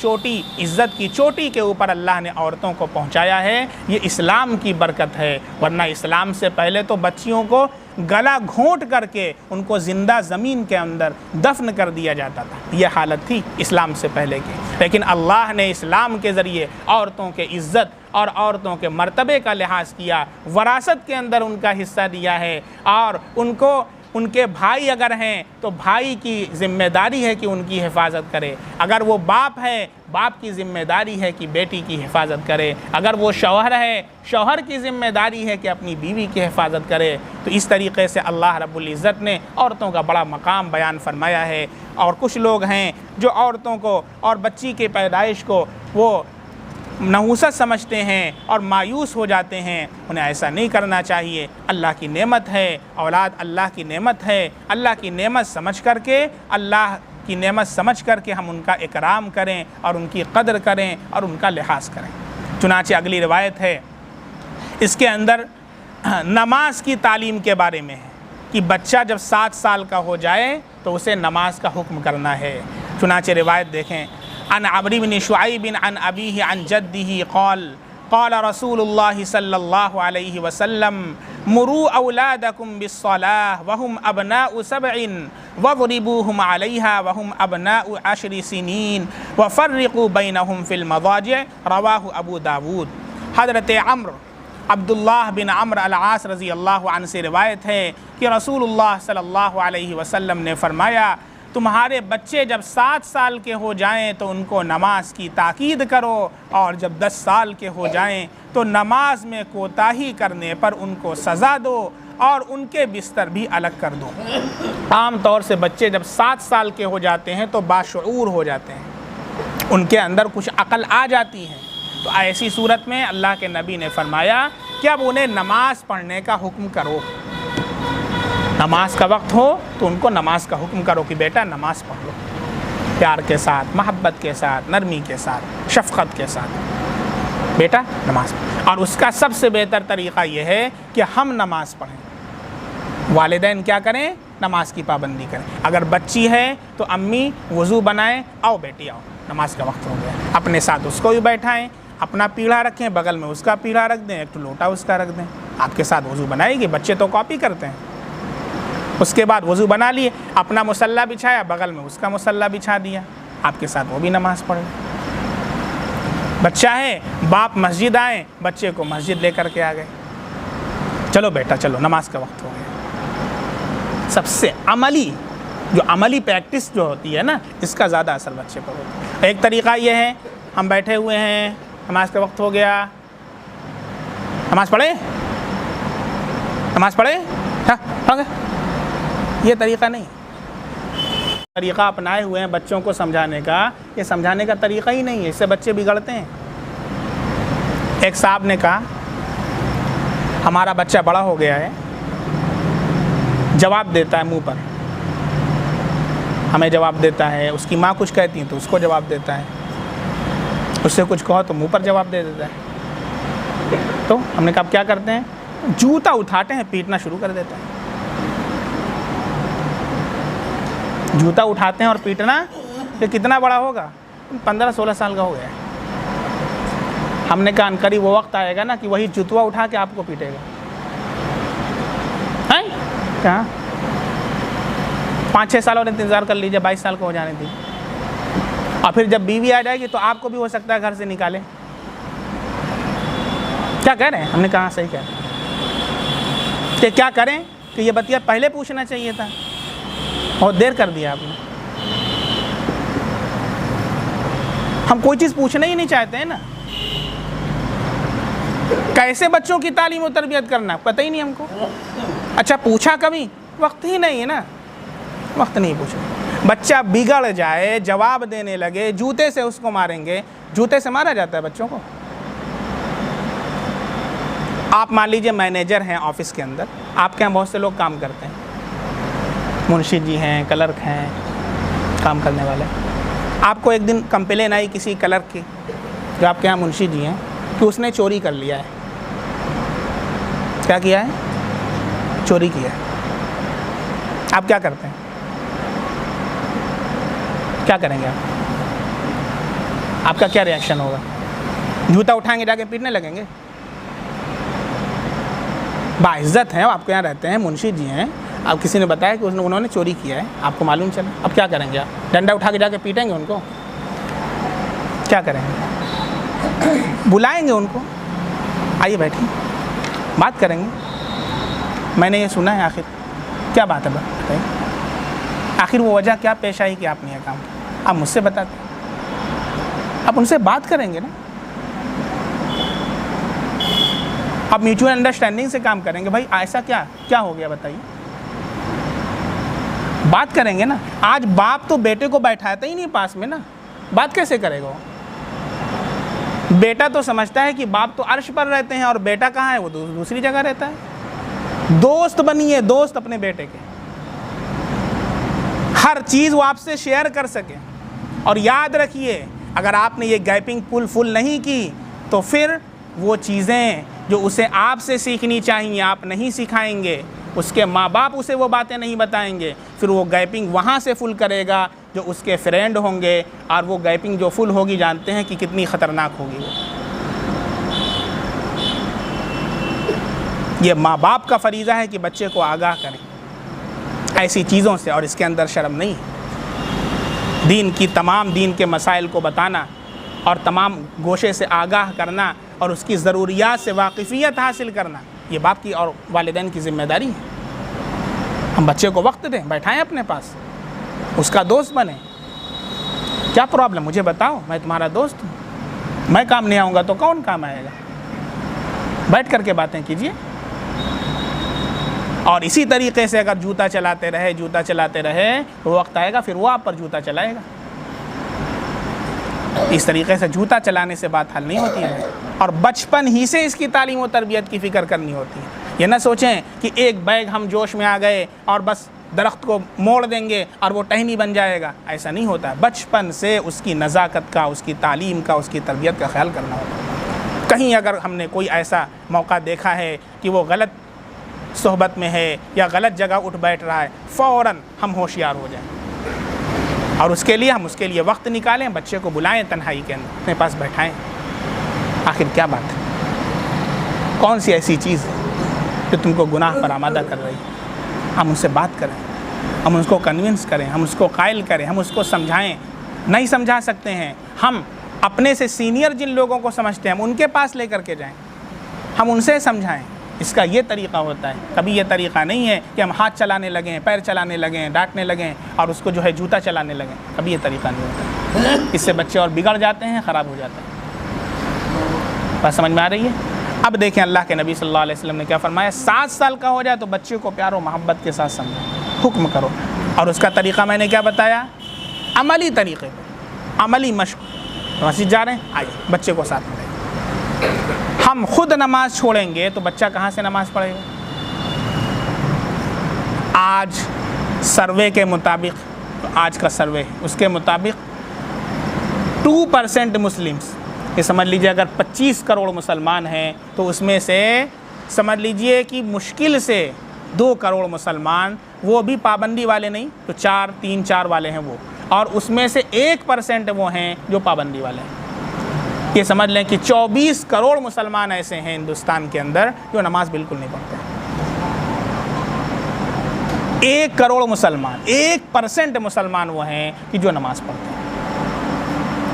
इज़्ज़त की चोटी के ऊपर अल्लाह ने औरतों को पहुंचाया है। ये इस्लाम की बरकत है, वरना इस्लाम से पहले तो बच्चियों को गला घोंट करके उनको ज़िंदा ज़मीन के अंदर दफन कर दिया जाता था। यह हालत थी इस्लाम से पहले की, लेकिन अल्लाह ने इस्लाम के ज़रिए औरतों के इज़्ज़त और औरतों के मर्तबे का लिहाज किया, वरासत के अंदर उनका हिस्सा दिया है और उनको उनके भाई अगर हैं तो भाई की ज़िम्मेदारी है कि उनकी हिफाजत करे, अगर वो बाप है बाप की ज़िम्मेदारी है कि बेटी की हिफाजत करे, अगर वो शौहर है शौहर की ज़िम्मेदारी है कि अपनी बीवी की हिफाजत करे। तो इस तरीक़े से अल्लाह रब्बुल इज़्ज़त ने औरतों का बड़ा मकाम बयान फरमाया है। और कुछ लोग हैं जो औरतों को और बच्ची के पैदाइश को वो नहुसत समझते हैं और मायूस हो जाते हैं, उन्हें ऐसा नहीं करना चाहिए। अल्लाह की नेमत है, औलाद अल्लाह की नेमत है, अल्लाह की नेमत समझ करके हम उनका इकराम करें और उनकी कदर करें और उनका लिहाज करें। चुनांचे अगली रिवायत है, इसके अंदर नमाज की तालीम के बारे में है कि बच्चा जब 7 साल का हो जाए तो उसे नमाज का हुक्म करना है। चुनांचे रिवायत देखें, अन अमरी बिन शुआइब अन अबीही अन जद्दिही क़ाल रसूलुल्लाह सल्लल्लाहु अलैहि वसल्लम मुरू औलादकुम बिस्सलाह वहुम अबनाउ सबइन वज़रिबूहुम अलैहा वहुम अबनाउ 10 सिनीन वफ़र्रिक़ू बैनहुम फ़िल मज़ाजिअ, रवाहु अबू दाऊद। हज़रत अब्दुल्लाह बिन अम्र अल-आस रज़ी अल्लाह अन्हु से रिवायत है कि रसूलुल्लाह सल्लल्लाहु अलैहि वसल्लम ने फरमाया, तुम्हारे बच्चे जब 7 साल के हो जाएं तो उनको नमाज की ताकीद करो और जब 10 साल के हो जाएं तो नमाज में कोताही करने पर उनको सज़ा दो और उनके बिस्तर भी अलग कर दो। आम तौर से बच्चे जब 7 साल के हो जाते हैं तो बाशऊर हो जाते हैं, उनके अंदर कुछ अकल आ जाती है। तो ऐसी सूरत में अल्लाह के नबी ने फरमाया कि अब उन्हें नमाज पढ़ने का हुक्म करो। नमाज का वक्त हो तो उनको नमाज का हुक्म करो कि बेटा नमाज पढ़ लो, प्यार के साथ, मोहब्बत के साथ, नरमी के साथ, शफ़क़त के साथ, बेटा नमाज पढ़। और उसका सबसे बेहतर तरीक़ा यह है कि हम नमाज पढ़ें। वालिदैन क्या करें? नमाज की पाबंदी करें। अगर बच्ची है तो अम्मी वज़ू बनाएं, आओ बेटी आओ, नमाज का वक्त हो गया, अपने साथ उसको भी बैठाएं, अपना पीढ़ा रखें, बगल में उसका पीढ़ा रख दें, एक तो लोटा उसका रख दें, आपके साथ वज़ू बनाएगी। बच्चे तो कॉपी करते हैं। उसके बाद वज़ू बना लिए, अपना मुसल्ला बिछाया, बगल में उसका मुसल्ला बिछा दिया, आपके साथ वो भी नमाज़ पढ़े। बच्चा है, बाप मस्जिद आए, बच्चे को मस्जिद लेकर के आ गए, चलो बेटा चलो नमाज का वक्त हो गया। सबसे अमली प्रैक्टिस जो होती है ना, इसका ज़्यादा असर बच्चे पर होता है। एक तरीक़ा ये है, हम बैठे हुए हैं, नमाज का वक्त हो गया, नमाज पढ़े, हाँ पढ़ गए, ये तरीक़ा नहीं। तरीक़ा अपनाए हुए हैं बच्चों को समझाने का, ये समझाने का तरीक़ा ही नहीं है, इससे बच्चे बिगड़ते हैं। एक साहब ने कहा, हमारा बच्चा बड़ा हो गया है, जवाब देता है मुंह पर, हमें जवाब देता है, उसकी माँ कुछ कहती है तो उसको जवाब देता है, उससे कुछ कहो तो मुंह पर जवाब दे देता है। तो हमने कहा क्या करते हैं? जूता उठाते हैं, पीटना शुरू कर देते हैं। जूता उठाते हैं और पीटना, ये कितना बड़ा होगा? 15-16 साल का हो गया। हमने कहा अनकरीब वो वक्त आएगा ना कि वही जूतवा उठा के आपको पीटेगा। हैं क्या? 5-6 साल और इंतज़ार कर लीजिए, 22 साल का हो जाने दीजिए, और फिर जब बीवी आ जाएगी तो आपको भी हो सकता है घर से निकाले। क्या कह रहे हैं? हमने कहा सही कह रहे हैं कि क्या करें कि ये बतिया पहले पूछना चाहिए था, बहुत देर कर दिया आपने। हम कोई चीज़ पूछना ही नहीं चाहते हैं ना। कैसे बच्चों की तालीम और तरबियत करना पता ही नहीं हमको। अच्छा पूछा कभी? वक्त ही नहीं है ना, वक्त नहीं पूछे। बच्चा बिगड़ जाए, जवाब देने लगे, जूते से उसको मारेंगे। जूते से मारा जाता है बच्चों को। आप मान लीजिए मैनेजर हैं ऑफिस के अंदर, आपके यहाँ बहुत से लोग काम करते हैं, मुंशी जी हैं, क्लर्क हैं, काम करने वाले। आपको एक दिन कंप्लेन आई किसी क्लर्क की, जो आपके यहाँ मुंशी जी हैं, कि उसने चोरी कर लिया है। क्या किया है? चोरी किया है। आप क्या करते हैं? क्या करेंगे आप? आपका क्या रिएक्शन होगा? जूता उठाएंगे, जाके पीटने लगेंगे? बाइज्जत हैं, आपके यहाँ रहते हैं, मुंशी जी हैं, अब किसी ने बताया कि उन्होंने चोरी किया है, आपको मालूम चला, अब क्या करेंगे आप? डंडा उठा के जाके पीटेंगे उनको? क्या करेंगे? बुलाएंगे उनको, आइए बैठिए, बात करेंगे। मैंने ये सुना है, आखिर क्या बात है बताइए, आखिर वो वजह क्या पेश आई कि आपने यह काम किया? आप मुझसे बताते, आप उनसे बात करेंगे ना, आप म्यूचुअल अंडरस्टैंडिंग से काम करेंगे। भाई ऐसा क्या हो गया बताइए, बात करेंगे ना। आज बाप तो बेटे को बैठाता ही नहीं पास में ना, बात कैसे करेगा वो? बेटा तो समझता है कि बाप तो अर्श पर रहते हैं और बेटा कहाँ है, वो दूसरी जगह रहता है। दोस्त बनिए, दोस्त अपने बेटे के, हर चीज़ वो आपसे शेयर कर सके। और याद रखिए, अगर आपने ये गैपिंग पुल फुल नहीं की तो फिर वो चीज़ें जो उसे आपसे सीखनी चाहिए आप नहीं सिखाएंगे, उसके माँ बाप उसे वो बातें नहीं बताएंगे, फिर वो गैपिंग वहाँ से फुल करेगा जो उसके फ्रेंड होंगे, और वो गैपिंग जो फुल होगी जानते हैं कि कितनी ख़तरनाक होगी वो। ये माँ बाप का फरीज़ा है कि बच्चे को आगाह करें ऐसी चीज़ों से, और इसके अंदर शर्म नहीं है। दीन की तमाम दीन के मसाइल को बताना और तमाम गोशे से आगाह करना और उसकी ज़रूरियात से वाकिफ़ियत हासिल करना, ये बाप की और वालिदैन की ज़िम्मेदारी है। हम बच्चे को वक्त दें, बैठाएं अपने पास, उसका दोस्त बने। क्या प्रॉब्लम, मुझे बताओ, मैं तुम्हारा दोस्त हूँ, मैं काम नहीं आऊँगा तो कौन काम आएगा? बैठ करके बातें कीजिए। और इसी तरीक़े से अगर जूता चलाते रहे तो वक्त आएगा फिर वो आप पर जूता चलाएगा। इस तरीक़े से जूता चलाने से बात हल नहीं होती है, और बचपन ही से इसकी तालीम और तरबियत की फ़िक्र करनी होती है। ये ना सोचें कि एक बैग हम जोश में आ गए और बस दरख्त को मोड़ देंगे और वो टहनी बन जाएगा, ऐसा नहीं होता है। बचपन से उसकी नज़ाकत का, उसकी तालीम का, उसकी तरबियत का ख्याल करना होता है। कहीं अगर हमने कोई ऐसा मौका देखा है कि वो गलत सोहबत में है या गलत जगह उठ बैठ रहा है, फ़ौरन हम होशियार हो जाएं, और उसके लिए वक्त निकालें, बच्चे को बुलाएं तन्हाई के अंदर, अपने पास बैठाएं। आखिर क्या बात है, कौन सी ऐसी चीज़ है जो तुमको गुनाह पर आमादा कर रही है? हम उनसे बात करें, हम उसको कन्विंस करें, हम उसको कायल करें, हम उसको समझाएं। नहीं समझा सकते हैं, हम अपने से सीनियर जिन लोगों को समझते हैं हम उनके पास लेकर के जाएं, हम उनसे समझाएं। इसका ये तरीक़ा होता है। कभी ये तरीक़ा नहीं है कि हम हाथ चलाने लगें, पैर चलाने लगें, डांटने लगें और उसको जो है जूता चलाने लगें, कभी ये तरीक़ा नहीं होता। इससे बच्चे और बिगड़ जाते हैं, ख़राब हो जाते हैं। बात समझ में आ रही है? अब देखें अल्लाह के नबी सल्लल्लाहु अलैहि वसल्लम ने क्या फरमाया, 7 साल का हो जाए तो बच्चे को प्यार और मोहब्बत के साथ समझो, हुक्म करो। और उसका तरीक़ा मैंने क्या बताया, अमली तरीक़े पर, अमली मश्क। मस्जिद जा रहे हैं, आइए बच्चे को साथ में। हम खुद नमाज छोड़ेंगे तो बच्चा कहाँ से नमाज पढ़ेगा? आज सर्वे के मुताबिक, आज का सर्वे उसके मुताबिक 2% मुस्लिम्स, ये समझ लीजिए अगर 25 करोड़ मुसलमान हैं तो उसमें से समझ लीजिए कि मुश्किल से 2 करोड़ मुसलमान, वो भी पाबंदी वाले नहीं तो 3-4 वाले हैं वो, और उसमें से 1% वो हैं जो पाबंदी वाले हैं। ये समझ लें कि 24 करोड़ मुसलमान ऐसे हैं हिंदुस्तान के अंदर जो नमाज बिल्कुल नहीं पढ़ते। 1 करोड़ मुसलमान, 1% मुसलमान वो हैं कि जो नमाज पढ़ते हैं।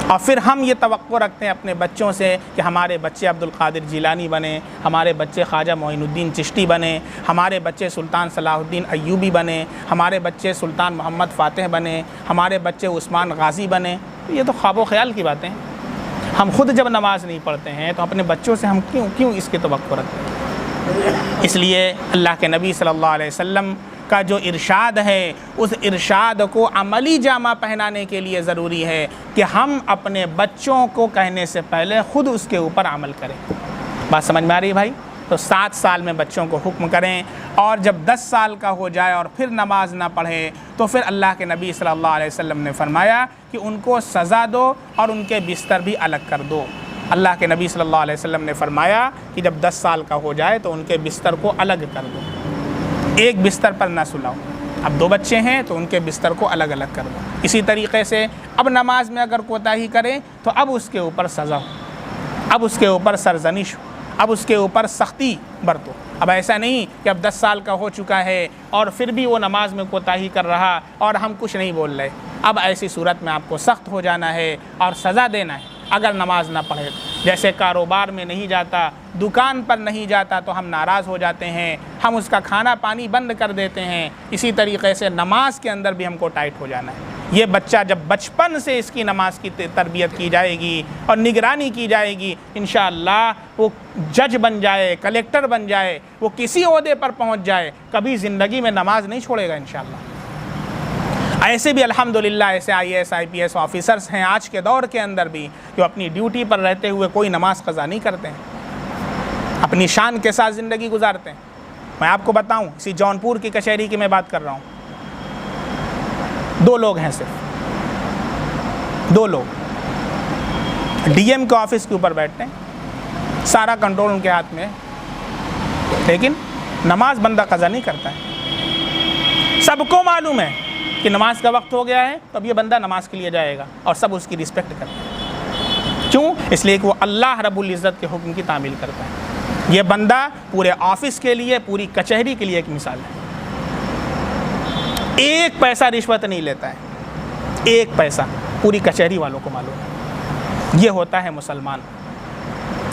और फिर हम ये तवक्को रखते हैं अपने बच्चों से कि हमारे बच्चे अब्दुल कादिर जिलानी बने, हमारे बच्चे ख्वाजा मोइनुद्दीन चिश्ती बने, हमारे बच्चे सुल्तान सलाहुद्दीन अय्यूबी बने, हमारे बच्चे सुल्तान मोहम्मद फ़ातिह बने, हमारे बच्चे उस्मान गाज़ी बने। ये तो ख्वाब व ख्याल की बातें हैं। हम खुद जब नमाज नहीं पढ़ते हैं तो अपने बच्चों से हम क्यों इसके तवक्को रखते हैं? इसलिए अल्लाह के नबी सल्लल्लाहु अलैहि वसल्लम का जो इरशाद है, उस इरशाद को अमली जामा पहनाने के लिए ज़रूरी है कि हम अपने बच्चों को कहने से पहले ख़ुद उसके ऊपर अमल करें। बात समझ में आ रही है भाई? तो 7 साल में बच्चों को हुक्म करें, और जब 10 साल का हो जाए और फिर नमाज ना पढ़े तो फिर अल्लाह के नबी सल्लल्लाहु अलैहि वसल्लम ने फरमाया कि उनको सज़ा दो और उनके बिस्तर भी अलग कर दो। अल्लाह के नबी सल्लल्लाहु अलैहि वसल्लम ने फरमाया कि जब 10 साल का हो जाए तो उनके बिस्तर को अलग कर दो, एक बिस्तर पर ना सुलाओ। अब 2 बच्चे हैं तो उनके बिस्तर को अलग अलग कर दो। इसी तरीक़े से अब नमाज में अगर कोताही करें तो अब उसके ऊपर सज़ा हो, अब उसके ऊपर सरजनिश हो, अब उसके ऊपर सख्ती बरतो। अब ऐसा नहीं कि अब 10 साल का हो चुका है और फिर भी वो नमाज में कोताही कर रहा और हम कुछ नहीं बोल रहे। अब ऐसी सूरत में आपको सख्त हो जाना है और सज़ा देना है अगर नमाज ना पढ़े। जैसे कारोबार में नहीं जाता, दुकान पर नहीं जाता तो हम नाराज़ हो जाते हैं, हम उसका खाना पानी बंद कर देते हैं। इसी तरीक़े से नमाज के अंदर भी हमको टाइट हो जाना है। ये बच्चा जब बचपन से इसकी नमाज की तरबियत की जाएगी और निगरानी की जाएगी, इंशाअल्लाह वो जज बन जाए, कलेक्टर बन जाए, वो किसी ओहदे पर पहुंच जाए, कभी ज़िंदगी में नमाज नहीं छोड़ेगा इंशाअल्लाह। ऐसे भी अल्हम्दुलिल्लाह ऐसे IAS IPS ऑफिसर्स हैं आज के दौर के अंदर भी जो अपनी ड्यूटी पर रहते हुए कोई नमाज क़ज़ा नहीं करते हैं, अपनी शान के साथ ज़िंदगी गुजारते हैं। मैं आपको बताऊं, इसी जौनपुर की कचहरी की मैं बात कर रहा हूँ। 2 लोग हैं, सिर्फ 2 लोग DM के ऑफिस के ऊपर बैठते हैं, सारा कंट्रोल उनके हाथ में है, लेकिन नमाज बंदा क़ज़ा नहीं करता है। सबको मालूम है कि नमाज का वक्त हो गया है तो अब ये बंदा नमाज के लिए जाएगा और सब उसकी रिस्पेक्ट करते हैं। क्यों? इसलिए कि वो अल्लाह रब्बुल इज़्ज़त के हुक्म की तामील करता है। ये बंदा पूरे ऑफिस के लिए, पूरी कचहरी के लिए एक मिसाल है। 1 पैसा रिश्वत नहीं लेता है, 1 पैसा, पूरी कचहरी वालों को मालूम है। ये होता है मुसलमान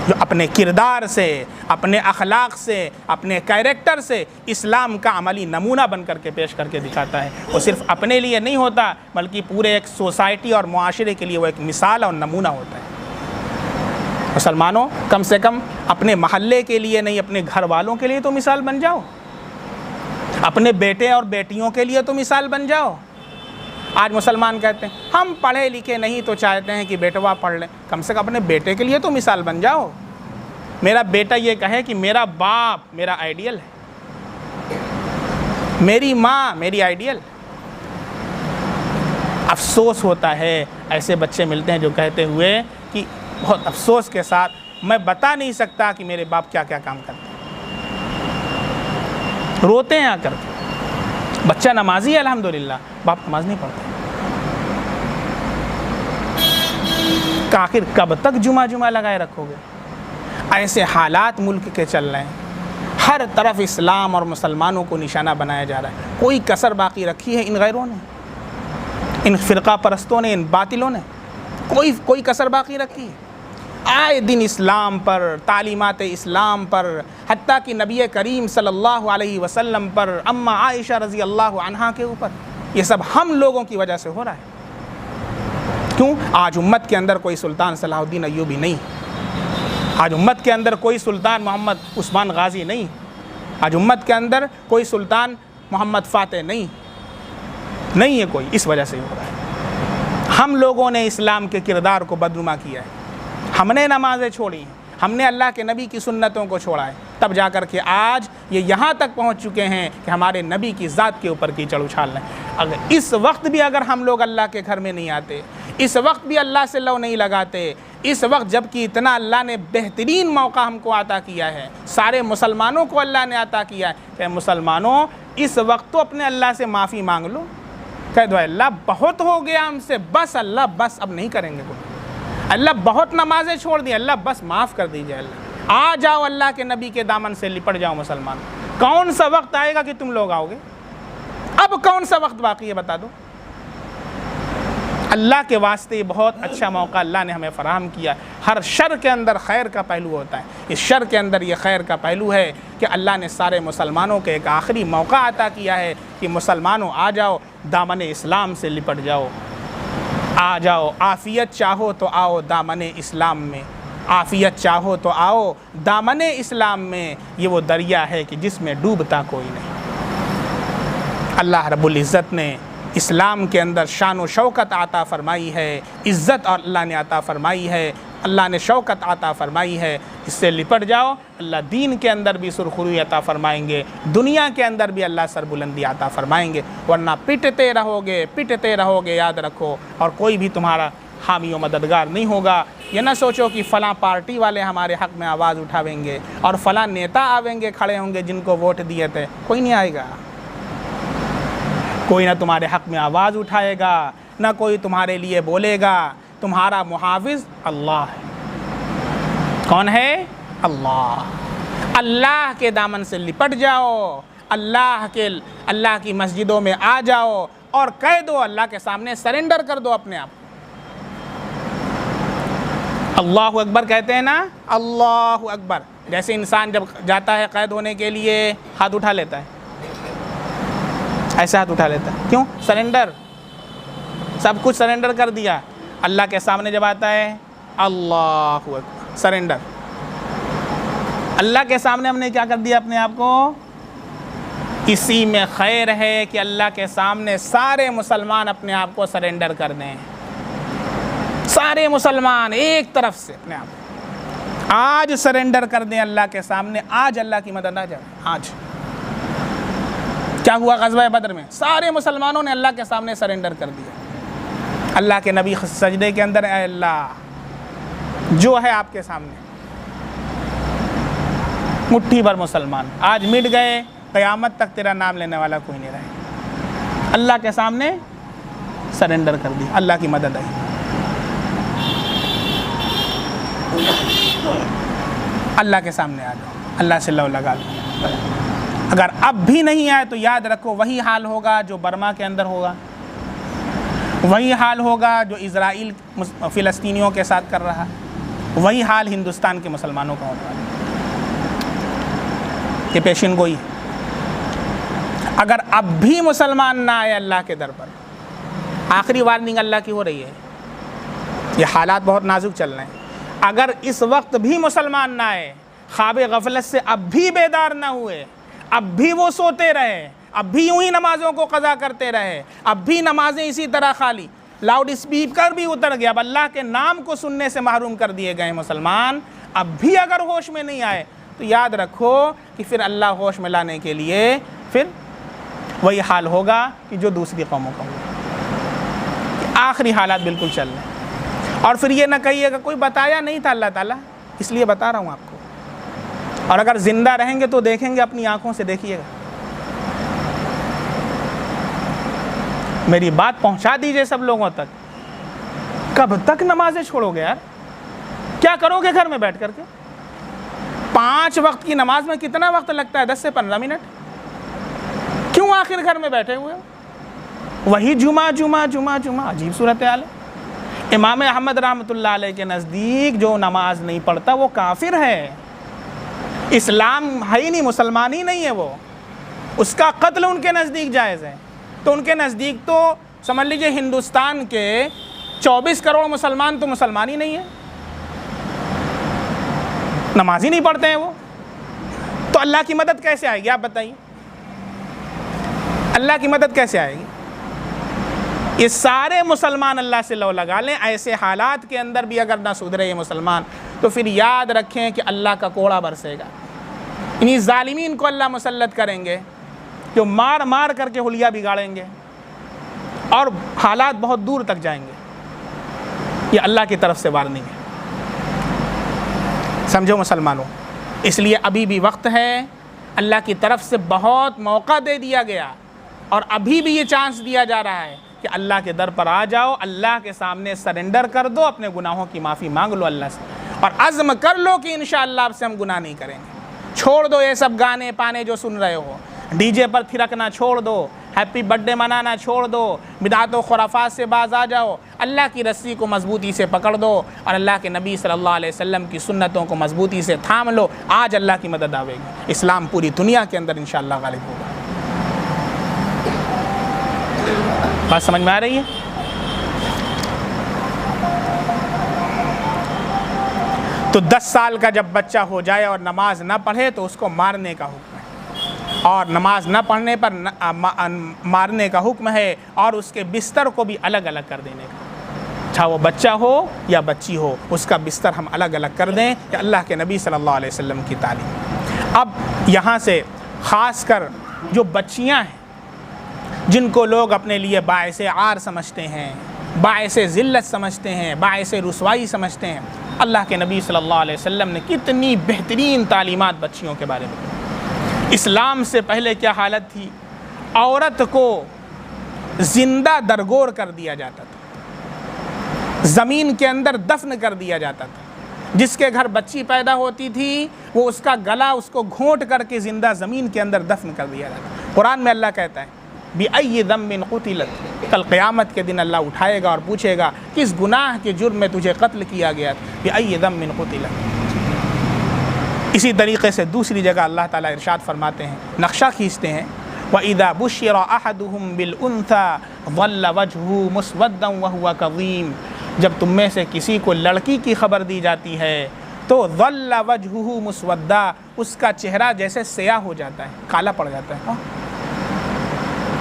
जो अपने किरदार से, अपने अखलाक से, अपने कैरेक्टर से इस्लाम का अमली नमूना बन करके पेश करके दिखाता है। वो सिर्फ अपने लिए नहीं होता बल्कि पूरे एक सोसाइटी और मुआशरे के लिए वो एक मिसाल और नमूना होता है। मुसलमानों, कम से कम अपने महल्ले के लिए नहीं, अपने घर वालों के लिए तो मिसाल बन जाओ, अपने बेटे और बेटियों के लिए तो मिसाल बन जाओ। आज मुसलमान कहते हैं हम पढ़े लिखे नहीं तो चाहते हैं कि बेटवा पढ़ लें। कम से कम अपने बेटे के लिए तो मिसाल बन जाओ। मेरा बेटा ये कहे कि मेरा बाप मेरा आइडियल है, मेरी माँ मेरी आइडियल। अफसोस होता है ऐसे बच्चे मिलते हैं जो कहते हुए कि बहुत अफसोस के साथ मैं बता नहीं सकता कि मेरे बाप क्या क्या काम करते हैं। रोते हैं आकर के। बच्चा नमाजी है अल्हम्दुलिल्लाह, बाप नमाज नहीं पढ़ते। आखिर कब तक जुमा लगाए रखोगे? ऐसे हालात मुल्क के चल रहे हैं, हर तरफ इस्लाम और मुसलमानों को निशाना बनाया जा रहा है। कोई कसर बाकी रखी है इन गैरों ने, इन फ़िरका परस्तों ने, इन बातिलों ने? कोई कसर बाकी रखी है? आए दिन इस्लाम पर, तालीमात इस्लाम पर, हत्ता कि नबी करीम सल्लल्लाहु अलैहि वसल्लम पर, अम्मा आयशा रज़ी अल्लाह अन्हा के ऊपर, ये सब हम लोगों की वजह से हो रहा है। क्यों? आज उम्मत के अंदर कोई सुल्तान सलाहुद्दीन अय्यूबी नहीं, आज उम्मत के अंदर कोई सुल्तान मोहम्मद उस्मान गाजी नहीं, आज उम्मत के अंदर कोई सुल्तान मोहम्मद फ़ातेह नहीं है कोई। इस वजह से हो रहा है। हम लोगों ने इस्लाम के किरदार को बदनुमा किया है, हमने नमाज़ें छोड़ी हैं, हमने अल्लाह के नबी की सुन्नतों को छोड़ा है, तब जाकर के आज ये यहाँ तक पहुँच चुके हैं कि हमारे नबी की ज़ात के ऊपर कीचड़ उछाल रहे हैं। अगर इस वक्त भी अगर हम लोग अल्लाह के घर में नहीं आते, इस वक्त भी अल्लाह से लव नहीं लगाते, इस वक्त जबकि इतना अल्लाह ने बेहतरीन मौका हमको अता किया है, सारे मुसलमानों को अल्लाह ने अता किया है, कि मुसलमानों इस वक्त तो अपने अल्लाह से माफ़ी मांग लो, कह दो अल्लाह बहुत हो गया हमसे, बस अल्लाह बस अब नहीं करेंगे कोई, अल्लाह बहुत नमाजें छोड़ दी, अल्लाह बस माफ़ कर दीजिए, अल्लाह आ जाओ अल्लाह के नबी के दामन से लिपट जाओ मुसलमान। कौन सा वक्त आएगा कि तुम लोग आओगे? अब कौन सा वक्त बाकी है बता दो। अल्लाह के वास्ते बहुत अच्छा मौका अल्लाह ने हमें फ़राहम किया। हर शर के अंदर खैर का पहलू होता है, इस शर के अंदर ये खैर का पहलू है कि अल्लाह ने सारे मुसलमानों के एक आखिरी मौका अता किया है कि मुसलमानों आ जाओ, दामन इस्लाम से लिपट जाओ, आ जाओ, आफ़ियत चाहो तो आओ दामन इस्लाम में, आफ़ियत चाहो तो आओ दामन इस्लाम में। ये वो दरिया है कि जिसमें डूबता कोई नहीं। अल्लाह रब्बुल इज़्ज़त ने इस्लाम के अंदर शान व शौकत आता फ़रमाई है, इज़्ज़त और अल्लाह ने आता फ़रमाई है, अल्लाह ने शौकत आता फ़रमाई है। इससे लिपट जाओ, अल्लाह दीन के अंदर भी सुरखुरी अता फ़रमाएंगे, दुनिया के अंदर भी अल्लाह सरबुलंदी अता फ़रमाएंगे। वरना पिटते रहोगे, याद रखो, और कोई भी तुम्हारा हामी व मददगार नहीं होगा। ये ना सोचो कि फ़लाँ पार्टी वाले हमारे हक़ में आवाज़ उठावेंगे और फ़लाँ नेता आवेंगे, खड़े होंगे जिनको वोट दिए थे। कोई नहीं आएगा, कोई ना तुम्हारे हक़ में आवाज़ उठाएगा, ना कोई तुम्हारे लिए बोलेगा। तुम्हारा मुहाफ़िज़ अल्लाह है। कौन है? अल्लाह। अल्लाह के दामन से लिपट जाओ, अल्लाह की मस्जिदों में आ जाओ और कह दो, अल्लाह के सामने सरेंडर कर दो अपने आप। अल्लाहु अकबर कहते हैं ना, अल्लाहु अकबर। जैसे इंसान जब जाता है कैद होने के लिए हाथ उठा लेता है, ऐसा हाथ उठा लेता है, क्यों? सरेंडर, सब कुछ सरेंडर कर दिया। अल्लाह के सामने जब आता है, अल्लाहु अकबर, सरेंडर। अल्लाह के सामने हमने क्या कर दिया अपने आप को? इसी में खैर है कि अल्लाह के सामने सारे मुसलमान अपने आप को सरेंडर कर दें, सारे मुसलमान एक तरफ से अपने आप आज सरेंडर कर दें अल्लाह के सामने। आज अल्लाह की मदद आ जाए। आज क्या हुआ ग़ज़वा बदर में? सारे मुसलमानों ने अल्लाह के सामने सरेंडर कर दिया। अल्लाह के नबी सजदे के अंदर, ऐ अल्लाह, जो है आपके सामने, मुट्ठी भर मुसलमान आज मिट गए, क़यामत तक तेरा नाम लेने वाला कोई नहीं रहे। अल्लाह के सामने सरेंडर कर दिया, अल्लाह की मदद आई। अल्लाह के सामने आ जाओ, अल्लाह से लव लगा लो। अगर अब भी नहीं आए तो याद रखो, वही हाल होगा जो बर्मा के अंदर होगा, वही हाल होगा जो इज़राइल फ़िलिस्तीनियों के साथ कर रहा है, वही हाल हिंदुस्तान के मुसलमानों का होने वाला है। ये पेशिन गोई है। अगर अब भी मुसलमान ना आए अल्लाह के दर पर, आखिरी वार्निंग अल्लाह की हो रही है, ये हालात बहुत नाजुक चल रहे हैं। अगर इस वक्त भी मुसलमान ना आए, ख्वाब गफलत से अब भी बेदार ना हुए, अब भी वो सोते रहे, अब भी यूं ही नमाज़ों को क़ज़ा करते रहे, अब भी नमाजें इसी तरह खाली, लाउड स्पीकर भी उतर गया, अब अल्लाह के नाम को सुनने से महरूम कर दिए गए मुसलमान, अब भी अगर होश में नहीं आए तो याद रखो कि फिर अल्लाह होश में लाने के लिए फिर वही हाल होगा कि जो दूसरी कौमों का होगा। आखिरी हालात बिल्कुल चल रहे हैं। और फिर ये ना कहिएगा कोई बताया नहीं था अल्लाह ताला, इसलिए बता रहा हूँ आपको। और अगर ज़िंदा रहेंगे तो देखेंगे, अपनी आँखों से देखिएगा। मेरी बात पहुँचा दीजिए सब लोगों तक। कब तक नमाजें छोड़ोगे यार? क्या करोगे घर में बैठ करके? 5 वक्त की नमाज में कितना वक्त लगता है? 10 से 15 मिनट। क्यों आखिर घर में बैठे हुए? वही जुमा जुमा जुमा जुमा, अजीब सूरत हाल है। इमाम अहमद रहमतुल्लाह अलैह के नज़दीक जो नमाज नहीं पढ़ता वो काफिर है, इस्लाम है ही नहीं, मुसलमान ही नहीं है वो, उसका कत्ल उनके नज़दीक जायज़ है। तो उनके नज़दीक तो समझ लीजिए हिंदुस्तान के 24 करोड़ मुसलमान तो मुसलमान ही नहीं है, नमाज ही नहीं पढ़ते हैं वो। तो अल्लाह की मदद कैसे आएगी आप बताइए? अल्लाह की मदद कैसे आएगी? ये सारे मुसलमान अल्लाह से लव लगा लें। ऐसे हालात के अंदर भी अगर ना सुधरे ये मुसलमान तो फिर याद रखें कि अल्लाह का कोड़ा बरसेगा। इन्हीं ज़ालिमीन को अल्लाह मुसल्लत करेंगे जो मार मार करके हुलिया बिगाड़ेंगे और हालात बहुत दूर तक जाएंगे। ये अल्लाह की तरफ से वार्निंग है, समझो मुसलमानों। इसलिए अभी भी वक्त है, अल्लाह की तरफ से बहुत मौका दे दिया गया और अभी भी ये चांस दिया जा रहा है कि अल्लाह के दर पर आ जाओ, अल्लाह के सामने सरेंडर कर दो, अपने गुनाहों की माफ़ी मांग लो अल्लाह से और अज़्म कर लो कि इंशाअल्लाह आपसे हम गुनाह नहीं करेंगे। छोड़ दो ये सब गाने पाने जो सुन रहे हो, डीजे पर थिरकना छोड़ दो, हैप्पी बर्थडे मनाना छोड़ दो, बिदात व खुराफात से बाज आ जाओ, अल्लाह की रस्सी को मजबूती से पकड़ दो और अल्लाह के नबी सल्लल्लाहु अलैहि वसल्लम की सुन्नतों को मजबूती से थाम लो। आज अल्लाह की मदद आवेगी, इस्लाम पूरी दुनिया के अंदर इंशाअल्लाह गालिब होगा। बात समझ में आ रही है? तो 10 साल का जब बच्चा हो जाए और नमाज ना पढ़े तो उसको मारने का हुक्म है और नमाज न पढ़ने पर मारने का हुक्म है, और उसके बिस्तर को भी अलग अलग कर देने का, चाहे वो बच्चा हो या बच्ची हो, उसका बिस्तर हम अलग अलग कर दें। कि अल्लाह के नबी सल्लल्लाहु अलैहि वसल्लम की तालीम। अब यहाँ से ख़ास कर जो बच्चियाँ हैं, जिनको लोग अपने लिए बाइसे आर समझते हैं, बाइसे ज़िल्लत समझते हैं, बाइसे रुसवाई समझते हैं, अल्लाह के नबी सल्लल्लाहु अलैहि वसल्लम ने कितनी बेहतरीन तालीमात बच्चियों के बारे में। इस्लाम से पहले क्या हालत थी? औरत को ज़िंदा दरगोर कर दिया जाता था, ज़मीन के अंदर दफन कर दिया जाता था। जिसके घर बच्ची पैदा होती थी वो उसका गला उसको घोंट करके ज़िंदा ज़मीन के अंदर दफन कर दिया जाता। कुरान में अल्लाह कहता है बिअय्यि ज़म्बिन क़ुतिलत, कल क़यामत के दिन अल्लाह उठाएगा और पूछेगा किस गुनाह के जुर्म में तुझे कत्ल किया गया, बिअय्यि ज़म्बिन क़ुतिलत। इसी तरीक़े से दूसरी जगह अल्लाह ताला इरशाद फरमाते हैं, नक्शा खींचते हैं, वइज़ा बुश्शिरा अहदुहुम बिल उन्सा ज़ल्ल वजहुहु मुस्वद्दन व हुवा कज़ीम। जब तुम में से किसी को लड़की की खबर दी जाती है तो ज़ल्ल वजहुहु मुस्वद्दा, उसका चेहरा जैसे स्याह हो जाता है, काला पड़ जाता है।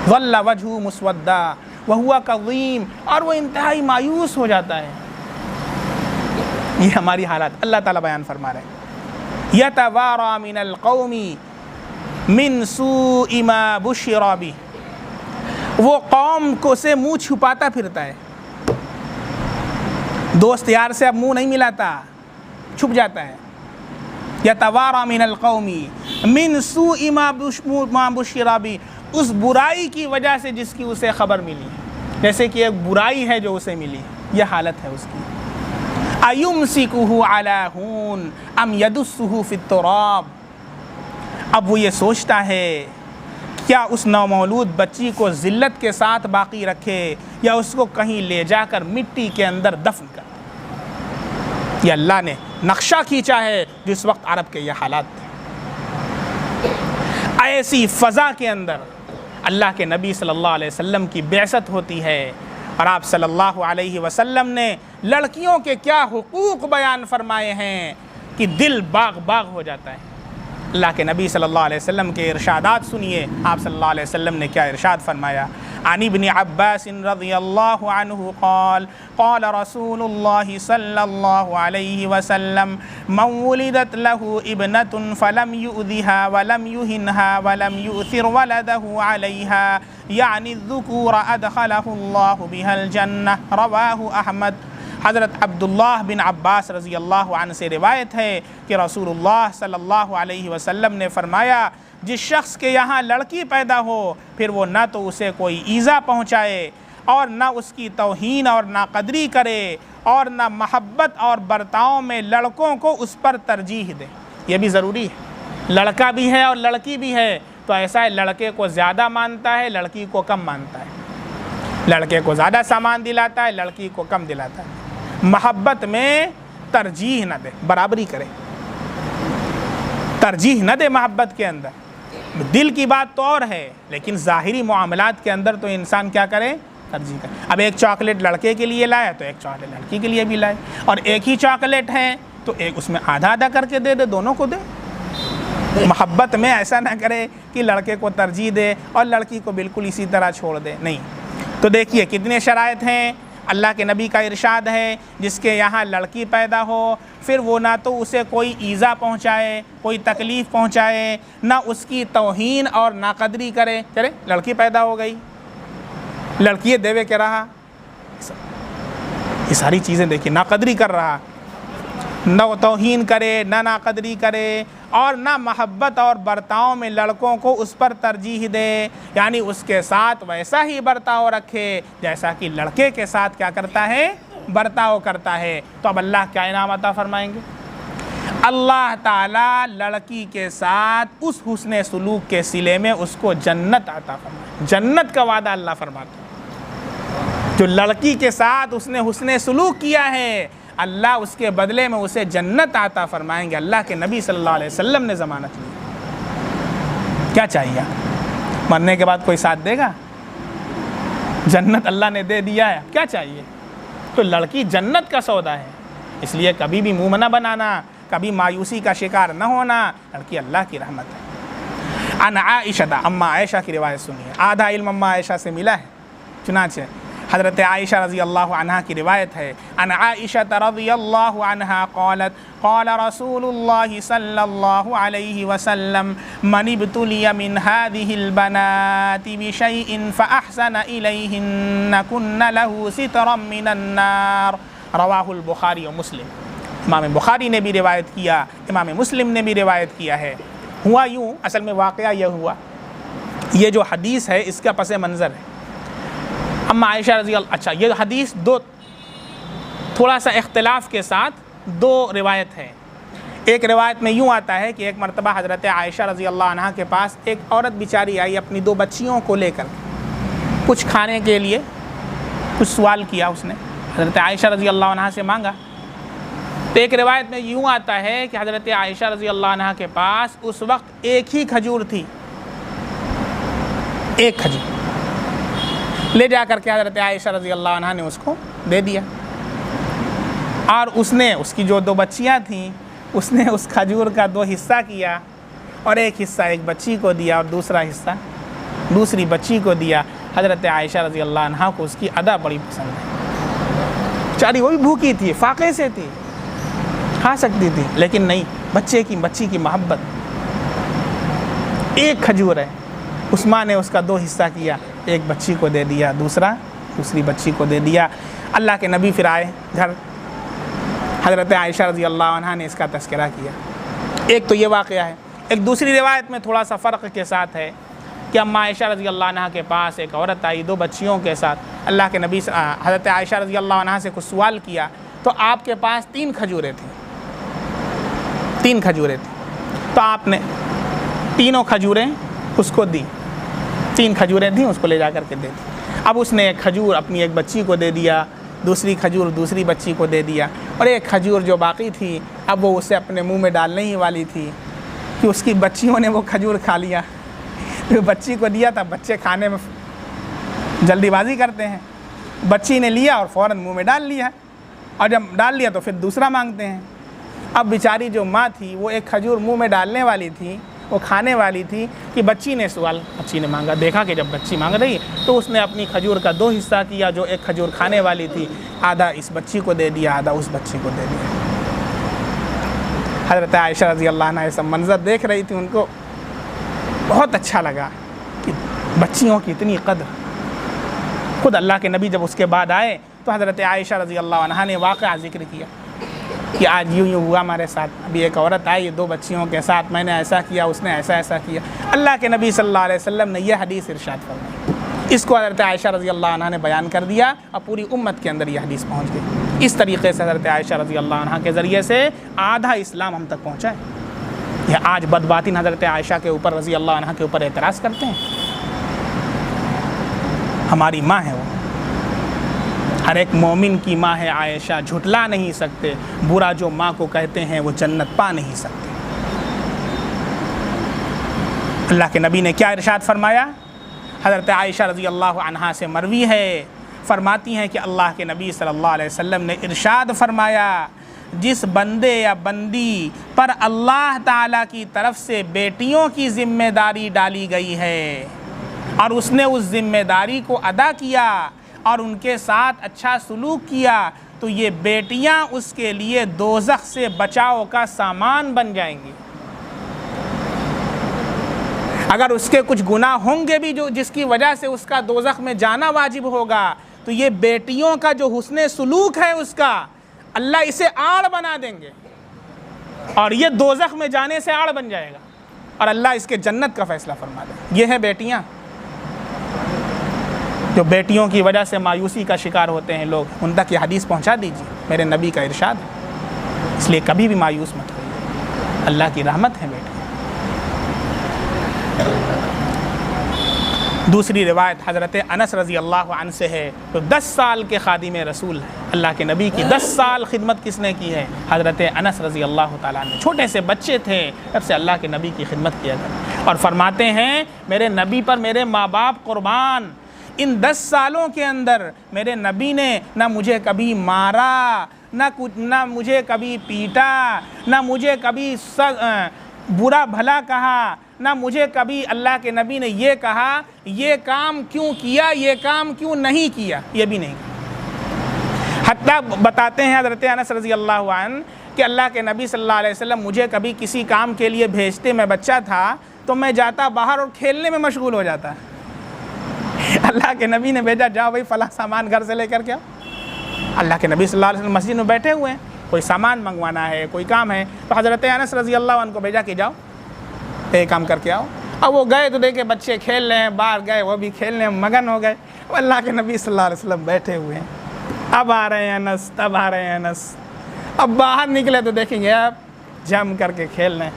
ज़ल्ल वजहुहु मुस्वद्दा व हुवा कज़ीम, और वो इंतहाई मायूस हो जाता है। ये हमारी हालत अल्लाह ताला बयान फरमा रहे हैं। यतवारा मिनल कौमी मिन सूइ मा बुश्शिरा बिह, वो कौम को से मुँह छुपाता फिरता है। दोस्त यार से अब मुँह नहीं मिलाता, छुप जाता है। यतवारा मिनल कौमी मिन सूइ मा बुश्शिरा बिह, उस बुराई की वजह से जिसकी उसे खबर मिली, जैसे कि एक बुराई है जो उसे मिली, यह हालत है उसकी। अयुमसिकुहु अला हून अम यदुस्सुहु फित्तुराब, अब वो ये सोचता है क्या उस नौमौलूद बच्ची को ज़िल्लत के साथ बाकी रखे या उसको कहीं ले जाकर मिट्टी के अंदर दफन कर। ये अल्लाह ने नक्शा खींचा है जिस वक्त अरब के ये हालात थे। ऐसी फ़ज़ा के अंदर अल्लाह के नबी सल्लल्लाहु अलैहि वसल्लम की बेअसत होती है, और आप सल्लल्लाहु अलैहि वसल्लम ने लड़कियों के क्या हुकूक बयान फरमाए हैं कि दिल बाग बाग हो जाता है। अल्लाह के नबी सल्लल्लाहु अलैहि वसल्लम के इरशादात सुनिए, आप सल्लल्लाहु अलैहि वसल्लम ने क्या इरशाद फरमाया। अन इब्न अब्बास रज़ियल्लाहु अन्हु क़ाल क़ाल रसूलुल्लाहि सल्लल्लाहु अलैहि वसल्लम मन वुलिदत लहु इब्नतुन फलम युअज़िहा वलम युहिनहा वलम युअथिर वलदहु अलैहा यानी ज़ुकूर अदखलहुल्लाहु बिहल जन्नह, रवाहु अहमद। हज़रत अब्दुल्लाह बिन अब्बास रज़ियल्लाहु अन्हु से रिवायत है कि रसूलुल्लाह सल्लल्लाहु अलैहि वसल्लम ने फरमाया, जिस शख्स के यहाँ लड़की पैदा हो फिर वो ना तो उसे कोई ईज़ा पहुँचाए और ना उसकी तौहीन और नाक़दरी करे और ना महब्बत और बर्ताव में लड़कों को उस पर तरजीह दे। ये भी ज़रूरी है, लड़का भी है और लड़की भी है, तो ऐसा है लड़के को ज़्यादा मानता है, लड़की को कम मानता है, लड़के को ज़्यादा सामान दिलाता है, लड़की को कम दिलाता है। महब्बत में तरजीह न दे, बराबरी करे, तरजीह न दे महब्बत के अंदर। दिल की बात तो और है, लेकिन ज़ाहिरी मामलात के अंदर तो इंसान क्या करे, तरजीह करे। अब एक चॉकलेट लड़के के लिए लाए तो एक चॉकलेट लड़की के लिए भी लाए, और एक ही चॉकलेट है तो एक उसमें आधा आधा करके दे दे, दोनों को दे। महब्बत में ऐसा ना करे कि लड़के को तरजीह दे और लड़की को बिल्कुल इसी तरह छोड़ दे, नहीं। तो देखिए कितने शराइत हैं। अल्लाह के नबी का इरशाद है, जिसके यहाँ लड़की पैदा हो फिर वो ना तो उसे कोई ईज़ा पहुँचाए, कोई तकलीफ़ पहुँचाए, ना उसकी तौहीन और नाक़दरी करे। चले लड़की पैदा हो गई, लड़की देवे के रहा, ये सारी चीज़ें देखिए, नाक़दरी कर रहा, न तौहीन करे, ना नाक़दरी करे, और ना महब्बत और बर्ताव में लड़कों को उस पर तरजीह दे, यानी उसके साथ वैसा ही बर्ताव रखे जैसा कि लड़के के साथ क्या करता है, बर्ताव करता है। तो अब अल्लाह क्या इनाम अता फरमाएंगे। अल्लाह ताला लड़की के साथ उस हुस्ने सुलूक के सिले में उसको जन्नत अता फरमाए। जन्नत का वादा अल्लाह फरमाता है। जो लड़की के साथ उसने हुस्ने सुलूक किया है, अल्लाह उसके बदले में उसे जन्नत आता फरमाएंगे। अल्लाह के नबी सल्लल्लाहु अलैहि वसल्लम ने ज़मानत ली। क्या चाहिए, मरने के बाद कोई साथ देगा? जन्नत अल्लाह ने दे दिया है, क्या चाहिए। तो लड़की जन्नत का सौदा है, इसलिए कभी भी मुँह न बनाना, कभी मायूसी का शिकार न होना। लड़की अल्लाह की रहमत है। अन आयशा, अम्मा आयशा की रिवायत सुनिए। आधा इल्म अम्मा आयशा से मिला है, चुनांचे हज़रत आयशा रज़ी अल्लाह अन्हा की रिवायत है। अन आयशा रज़ी अल्लाह अन्हा क़ालत क़ाल रसूलुल्लाह सल्लल्लाहु अलैहि वसल्लम मन इब्तुलिया मिन हादिहिल बनाति बिशैइन फ़अहसन इलैहिन्न कुन्न लहु सितरम मिनन नार। रवाहुल बुखारी व मुस्लिम। इमाम बुखारी ने भी रिवायत किया, इमाम मुस्लिम ने भी रिवायत किया है। हुआ यूँ, असल में वाक़या यह हुआ, ये जो हदीस है इसका पस मंज़र है अम्मा आयशा रज़ी अल्लाह। अच्छा, ये हदीस दो थोड़ा सा इख्तिलाफ के साथ दो रिवायत है। एक रिवायत में यूँ आता है कि एक मरतबा हज़रत आयशा रज़ी अल्लाह अन्हा के पास एक औरत बेचारी आई अपनी दो बच्चियों को लेकर, कुछ खाने के लिए कुछ सवाल किया उसने, हज़रत आयशा रज़ी अल्लाह अन्हा से मांगा। तो एक रिवायत में यूँ आता है कि हज़रत आयशा रज़ी अल्लाह अन्हा के पास उस वक्त एक ही खजूर थी, एक खजूर ले जा कर के हज़रत आयशा रज़ी अल्लाह अन्हा ने उसको दे दिया। और उसने, उसकी जो दो बच्चियां थीं, उसने उस खजूर का दो हिस्सा किया और एक हिस्सा एक बच्ची को दिया और दूसरा हिस्सा दूसरी बच्ची को दिया। हज़रत आयशा रज़ी अल्लाह अन्हा को उसकी अदा बड़ी पसंद है। बेचारी वो भी भूखी थी, फाके से थी, खा सकती थी, लेकिन नहीं, बच्ची की मोहब्बत। एक खजूर है, उस माँ ने उसका दो हिस्सा किया, एक बच्ची को दे दिया, दूसरी बच्ची को दे दिया। अल्लाह के नबी फिर आए घर, हज़रत आयशा रज़ी अल्लाह अन्हा ने इसका तज़किरा किया। एक तो ये वाक़या है। एक दूसरी रिवायत में थोड़ा सा फ़र्क के साथ है कि अम्मा आयशा रज़ी अल्लाह अन्हा के पास एक औरत आई दो बच्चियों के साथ। अल्लाह के नबी हज़रत आयशा रज़ी अल्लाह अन्हा से कुछ सवाल किया तो आपके पास तीन खजूरें थीं, तो आपने तीनों खजूरें उसको दी, तीन खजूरें थीं, उसको ले जा कर के दे दी। अब उसने एक खजूर अपनी एक बच्ची को दे दिया, दूसरी खजूर दूसरी बच्ची को दे दिया, और एक खजूर जो बाकी थी अब वो उसे अपने मुंह में डालने ही वाली थी कि उसकी बच्चियों ने वो खजूर खा लिया। तो बच्ची को दिया था, बच्चे खाने में जल्दीबाजी करते हैं, बच्ची ने लिया और फ़ौरन मुंह में डाल लिया, और जब डाल लिया तो फिर दूसरा मांगते हैं। अब बेचारी जो माँ थी वो एक खजूर मुंह में डालने वाली थी, वो खाने वाली थी कि बच्ची ने मांगा। देखा कि जब बच्ची मांग रही तो उसने अपनी खजूर का दो हिस्सा किया, जो एक खजूर खाने वाली थी आधा इस बच्ची को दे दिया, आधा उस बच्ची को दे दिया। हज़रत आयशा रज़ी अल्लाह अन्हा ऐसा मंज़र देख रही थी, उनको बहुत अच्छा लगा कि बच्चियों की इतनी कदर। खुद अल्लाह के नबी जब उसके बाद आए तो हज़रत आयशा रज़ी अल्लाह अन्हा ने वाक़या ज़िक्र किया कि आज यूँ हुआ हमारे साथ, अभी एक औरत आई दो बच्चियों के साथ, मैंने ऐसा किया, उसने ऐसा किया। अल्लाह के नबी सल्लल्लाहु अलैहि वसल्लम ने यह हदीस इरशाद फरमाई। इसको हज़रत आयशा रज़ी अल्लाह अन्हा ने बयान कर दिया और पूरी उम्मत के अंदर यह हदीस पहुँच गई। इस तरीक़े से हज़रत आयशा रज़ी अल्लाह अन्हा के ज़रिए से आधा इस्लाम हम तक पहुँचा है। यह आज बदबातिन हज़रत आयशा के ऊपर रज़ी अल्लाह अन्हा के ऊपर एतराज़ करते हैं। हमारी माँ है वो, हर एक मोमिन की माँ है आयशा, झुटला नहीं सकते। बुरा जो माँ को कहते हैं वो जन्नत पा नहीं सकते। अल्लाह के नबी ने क्या इरशाद फरमाया? हज़रत आयशा रज़ी अल्लाह अन्हा से मरवी है, फरमाती हैं कि अल्लाह के नबी सल्लल्लाहु अलैहि वसल्लम ने इरशाद फरमाया, जिस बंदे या बंदी पर अल्लाह ताला की तरफ से बेटियों की ज़िम्मेदारी डाली गई है और उसने उस ज़िम्मेदारी को अदा किया और उनके साथ अच्छा सलूक किया, तो ये बेटियां उसके लिए दोज़ख से बचाव का सामान बन जाएंगी। अगर उसके कुछ गुनाह होंगे भी जो जिसकी वजह से उसका दोज़ख में जाना वाजिब होगा, तो ये बेटियों का जो हुस्ने सलूक है उसका अल्लाह इसे आड़ बना देंगे और ये दोज़ख में जाने से आड़ बन जाएगा और अल्लाह इसके जन्नत का फ़ैसला फरमा दे। ये है बेटियां, जो बेटियों की वजह से मायूसी का शिकार होते हैं लोग, उन तक ये हदीस पहुंचा दीजिए, मेरे नबी का इरशाद है। इसलिए कभी भी मायूस मत होइए, अल्लाह की रहमत है बेटी। दूसरी रिवायत हज़रत अनस रज़ी अल्लाह अन्हु से है, तो 10 साल के खादिम रसूल है। अल्लाह के नबी की 10 साल खिदमत किसने की है? हज़रत अनस रज़ी अल्लाह ताला अन्हु। छोटे से बच्चे थे तब से अल्लाह के नबी की खिदमत किया करते और फरमाते हैं, मेरे नबी पर मेरे माँ बाप कुर्बान, इन 10 सालों के अंदर मेरे नबी ने ना मुझे कभी मारा, ना मुझे कभी पीटा, ना मुझे कभी बुरा भला कहा, ना मुझे कभी अल्लाह के नबी ने ये कहा ये काम क्यों किया, ये काम क्यों नहीं किया, ये भी नहीं कहा। हत्ता बताते हैं हज़रत अनस रज़ी अल्लाह अन्हु कि अल्लाह के नबी सल्लल्लाहु अलैहि वसल्लम मुझे कभी किसी काम के लिए भेजते, मैं बच्चा था तो मैं जाता बाहर और खेलने में मशगूल हो जाता। अल्लाह के नबी ने भेजा, जाओ भाई फ़लाँ सामान घर से लेकर के आओ। अल्लाह के नबी सल्लल्लाहु अलैहि वसल्लम मस्जिद में बैठे हुए हैं, कोई सामान मंगवाना है, कोई काम है, तो हज़रत अनस रज़ी अल्लाह अन्हु को भेजा कि जाओ ये काम करके आओ। अब वो गए तो देखे बच्चे खेल रहे हैं, बाहर गए वो भी खेलने में मगन हो गए। अल्लाह के नबी सल्लल्लाहु अलैहि वसल्लम बैठे हुए हैं, अब आ रहे हैं अनस, तब आ रहे हैं अनस। अब बाहर निकले तो देखेंगे अब जम करके खेल रहे हैं।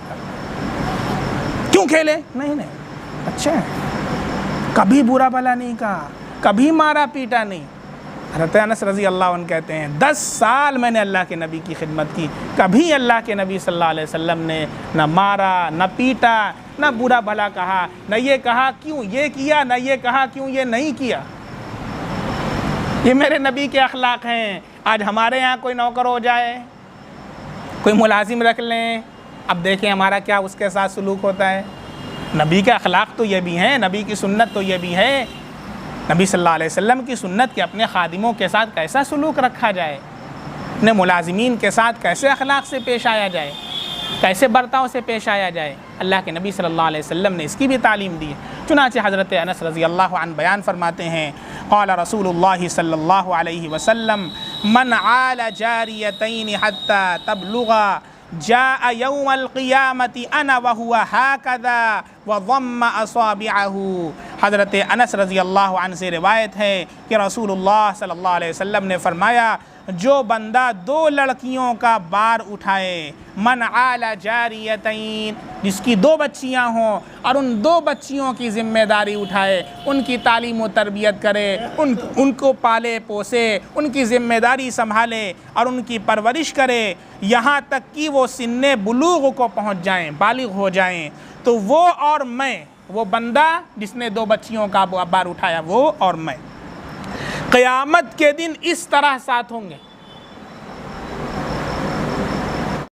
क्यों खेले? नहीं नहीं, अच्छा कभी बुरा भला नहीं कहा, कभी मारा पीटा नहीं। हज़रत अनस रज़ी अल्लाह अन्हु कहते हैं 10 साल मैंने अल्लाह के नबी की खिदमत की, कभी अल्लाह के नबी सल्लल्लाहु अलैहि वसल्लम ने न मारा, न पीटा, न बुरा भला कहा, न ये कहा क्यों ये किया, न ये कहा क्यों ये नहीं किया। ये मेरे नबी के अखलाक हैं। आज हमारे यहाँ कोई नौकर हो जाए, कोई मुलाजिम रख लें, अब देखें हमारा क्या उसके साथ सलूक होता है। नबी के अखलाक तो ये भी हैं, नबी की सुन्नत तो ये भी है। नबी सल्लल्लाहु अलैहि वसल्लम की सुन्नत के अपने खादिमों के साथ कैसा सलूक रखा जाए, अपने मुलाजिमीन के साथ कैसे अखलाक से पेश आया जाए, कैसे बर्ताव से पेश आया जाए, अल्लाह के नबी सल्लल्लाहु अलैहि वसल्लम ने इसकी भी तालीम दी है। चुनांचे हज़रत अनस रज़ी अल्लाह अन्हु बयान फरमाते हैं, क़ाल रसूलुल्लाह सल्लल्लाहु अलैहि वसल्लम मन आला जारियतैन हत्ता तबलुगा जाअ यौमल क़ियामति अना व हुवा हाकज़ा व ज़म्म असाबिअहु। हज़रत अनस रज़ी अल्लाह अन्हु से रिवायत है कि रसूलुल्लाह सल्लल्लाहु अलैहि वसल्लम ने फरमाया, जो बंदा 2 लड़कियों का बार उठाए, मन आला जारियतैन, जिसकी 2 बच्चियां हों और उन 2 बच्चियों की ज़िम्मेदारी उठाए, उनकी तालीम व तरबियत करे, उनको पाले पोसे, उनकी ज़िम्मेदारी संभाले और उनकी परवरिश करे, यहाँ तक कि वो सिन्ने बुलूग को पहुँच जाएं, बालिग हो जाएं, तो वो और मैं, वो बंदा जिसने 2 बच्चियों का बार उठाया, वो और मैं क़यामत के दिन इस तरह साथ होंगे,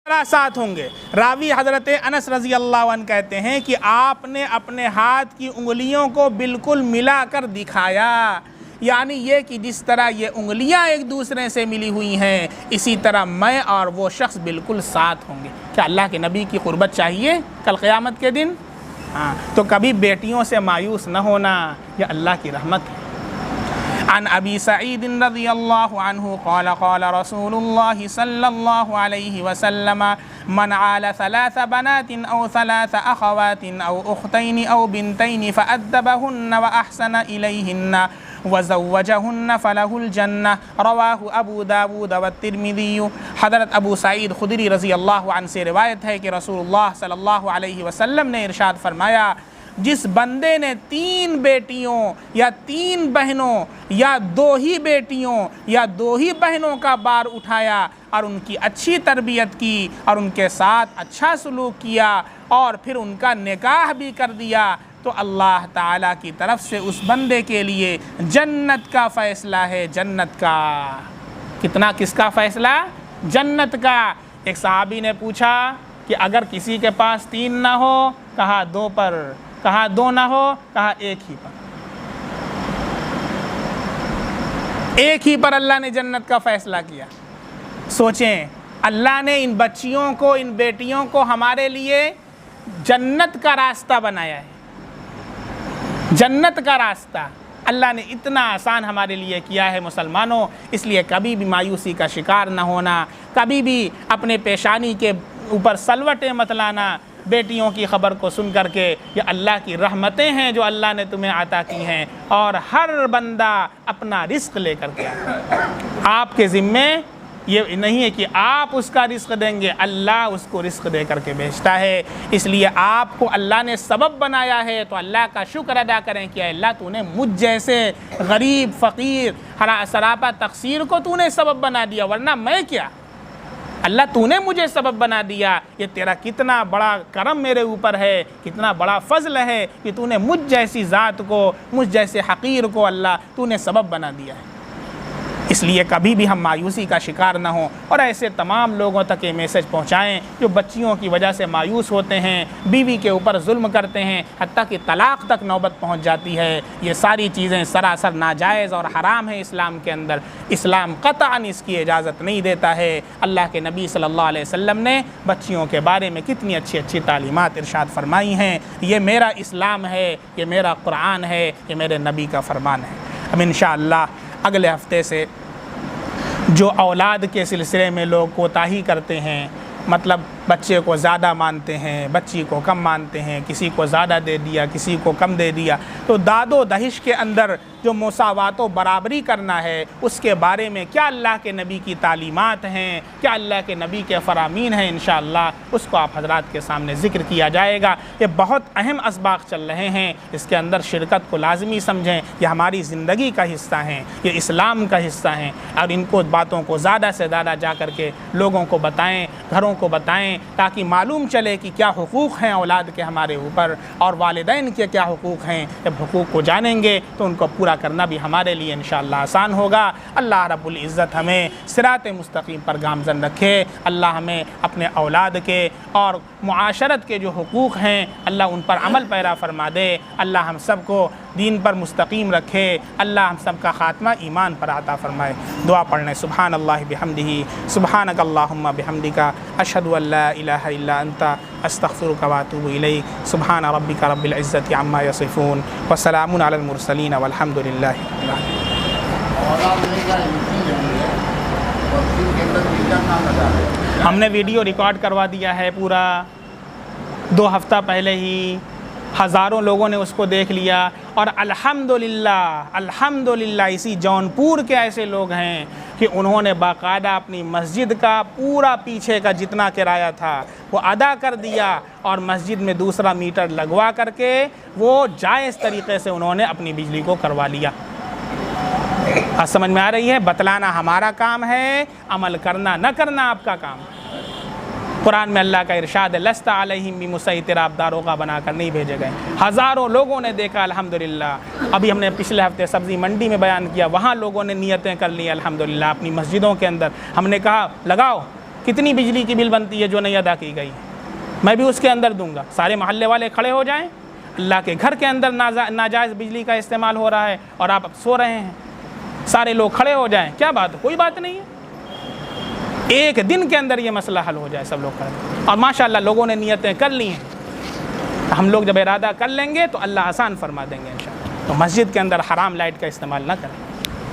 साथ होंगे। रावी हज़रत अनस रज़ी अल्लाह अन्हु कहते हैं कि आपने अपने हाथ की उंगलियों को बिल्कुल मिलाकर दिखाया, यानी ये कि जिस तरह ये उंगलियां एक दूसरे से मिली हुई हैं, इसी तरह मैं और वो शख्स बिल्कुल साथ होंगे। क्या अल्लाह के नबी की क़ुर्बत चाहिए कल क़यामत के दिन? हाँ, तो कभी बेटियों से मायूस न होना, यह अल्लाह की रहमत है। अन अबी सईद रज़ियल्लाहु अन्हु क़ाल क़ाल रसूलुल्लाह सल्लल्लाहु अलैहि वसल्लम मन आला 3 बनातिन औ 3 अख़वातिन औ उख़्तैन औ बिनतैन फ़अद्दबहुन्न व अहसन इलैहिन्न व ज़व्वजहुन्न फ़लहुल जन्नह। रवाहु अबू दाऊद व तिर्मिज़ी। हज़रत अबू सईद खुदरी रज़ियल्लाहु अन्हु से रिवायत है कि रसूलुल्लाह सल्लल्लाहु अलैहि वसल्लम ने इरशाद फरमाया, जिस बंदे ने 3 बेटियों या 3 बहनों या 2 ही बेटियों या 2 ही बहनों का बार उठाया और उनकी अच्छी तरबियत की और उनके साथ अच्छा सलूक किया और फिर उनका निकाह भी कर दिया, तो अल्लाह ताला की तरफ से उस बंदे के लिए जन्नत का फ़ैसला है। जन्नत का कितना, किसका फ़ैसला? जन्नत का। एक सहाबी ने पूछा कि अगर किसी के पास 3 ना हो, कहा 2 पर, कहा 2 ना हो, कहा 1 ही पर। 1 ही पर अल्लाह ने जन्नत का फ़ैसला किया। सोचें, अल्लाह ने इन बच्चियों को, इन बेटियों को हमारे लिए जन्नत का रास्ता बनाया है। जन्नत का रास्ता अल्लाह ने इतना आसान हमारे लिए किया है मुसलमानों। इसलिए कभी भी मायूसी का शिकार न होना, कभी भी अपने पेशानी के ऊपर सलवटें मत लाना। बेटियों की ख़बर को सुन करके, ये अल्लाह की रहमतें हैं जो अल्लाह ने तुम्हें अता की हैं, और हर बंदा अपना रिस्क लेकर के आपके ज़िम्मे ये नहीं है कि आप उसका रिस्क देंगे, अल्लाह उसको रिस्क दे करके भेजता है। इसलिए आपको अल्लाह ने सबब बनाया है, तो अल्लाह का शुक्र अदा करें कि अल्लाह तूने मुझ जैसे गरीब फ़कीर सरापा तक़सीर को तूने सबब बना दिया, वरना मैं क्या। अल्लाह तूने मुझे सबब बना दिया, ये तेरा कितना बड़ा करम मेरे ऊपर है, कितना बड़ा फ़ज़ल है कि तूने मुझ जैसी ज़ात को, मुझ जैसे हक़ीर को अल्लाह तूने सबब बना दिया है। इसलिए कभी भी हम मायूसी का शिकार ना हों और ऐसे तमाम लोगों तक ये मैसेज पहुँचाएँ जो बच्चियों की वजह से मायूस होते हैं, बीवी के ऊपर जुल्म करते हैं, हत्ता कि तलाक़ तक नौबत पहुँच जाती है। ये सारी चीज़ें सरासर नाजायज़ और हराम है इस्लाम के अंदर। इस्लाम क़तअन इसकी इजाज़त नहीं देता है। अल्लाह के नबी सल्लल्लाहु अलैहि वसल्लम ने बच्चियों के बारे में कितनी अच्छी अच्छी तालीमात इरशाद फरमाई हैं। ये मेरा इस्लाम है, ये मेरा कुरान है, ये मेरे नबी का फरमान है। अब इंशाअल्लाह अगले हफ्ते से जो औलाद के सिलसिले में लोग कोताही करते हैं, मतलब बच्चे को ज़्यादा मानते हैं, बच्ची को कम मानते हैं, किसी को ज़्यादा दे दिया, किसी को कम दे दिया, तो दादो दहिश के अंदर जो मुसावात व बराबरी करना है उसके बारे में क्या अल्लाह के नबी की तालीमात हैं, क्या अल्लाह के नबी के फ़रामीन हैं, इंशाअल्लाह उसको आप हज़रात के सामने ज़िक्र किया जाएगा। ये बहुत अहम असबाक़ चल रहे हैं, इसके अंदर शिरकत को लाजमी समझें। ये हमारी ज़िंदगी का हिस्सा हैं, ये इस्लाम का हिस्सा हैं और इनको बातों को ज़्यादा से ज़्यादा जा कर के लोगों को बताएँ, घरों को बताएँ, ताकि मालूम चले कि क्या हुकूक़ हैं औलाद के हमारे ऊपर और वालिदैन के क्या हुकूक़ हैं। जब हुकूक़ को जानेंगे तो उनको पूरा करना भी हमारे लिए इंशाअल्लाह आसान होगा। अल्लाह रब्बुल इज़्ज़त हमें सिरात मुस्तकीम पर गामज़न रखे। अल्लाह हमें अपने औलाद के और मुआशरत के जो हुकूक़ हैं अल्लाह उन पर अमल पैरा फरमा दे। अल्लाह हम सब को दीन पर मुस्तकीम रखे। अल्लाह हम सब का ख़ात्मा ईमान पर अता फ़रमाए। दुआ पढ़ने सुबहान अल्लाह बिहम्दिही सुबहानक अल्लाहुम्मा बिहम्दिका अशहदु अल्ला इलाहा इल्ला अंता अस्तग़फिरुका व अतूबु इलैक। सुबहान रब्बिका रब्बिल इज़्ज़ति अम्मा यसिफ़ून व सलामुन अलल मुरसलीन वल्हम्दुलिल्लाहि रब्बिल आलमीन। हमने वीडियो रिकॉर्ड करवा दिया है पूरा 2 हफ्ता पहले ही, हज़ारों लोगों ने उसको देख लिया और अल्हम्दुलिल्लाह अल्हम्दुलिल्लाह इसी जौनपुर के ऐसे लोग हैं कि उन्होंने बाकायदा अपनी मस्जिद का पूरा पीछे का जितना किराया था वो अदा कर दिया और मस्जिद में दूसरा मीटर लगवा करके वो जायज़ तरीक़े से उन्होंने अपनी बिजली को करवा लिया। आज समझ में आ रही है? बतलाना हमारा काम है, अमल करना न करना आपका काम। कुरान में अल्लाह का इरशाद है लस्ता अलैहिम बिमुसैतिर, आप दारोगा बनाकर नहीं भेजे गए। हज़ारों लोगों ने देखा अल्हम्दुलिल्लाह। अभी हमने पिछले हफ्ते सब्ज़ी मंडी में बयान किया, वहाँ लोगों ने नियतें कर ली अल्हम्दुलिल्लाह। अपनी मस्जिदों के अंदर हमने कहा लगाओ कितनी बिजली की बिल बनती है जो नहीं अदा की गई, मैं भी उसके अंदर दूँगा। सारे मोहल्ले वाले खड़े हो जाएँ। अल्लाह के घर के अंदर नाजायज़ बिजली का इस्तेमाल हो रहा है और आप सो रहे हैं, सारे लोग खड़े हो जाएं। क्या बात, कोई बात नहीं है, एक दिन के अंदर ये मसला हल हो जाए, सब लोग करें। और माशाअल्लाह लोगों ने नियतें कर ली हैं। हम लोग जब इरादा कर लेंगे तो अल्लाह आसान फरमा देंगे इंशाअल्लाह। तो मस्जिद के अंदर हराम लाइट का इस्तेमाल ना करें।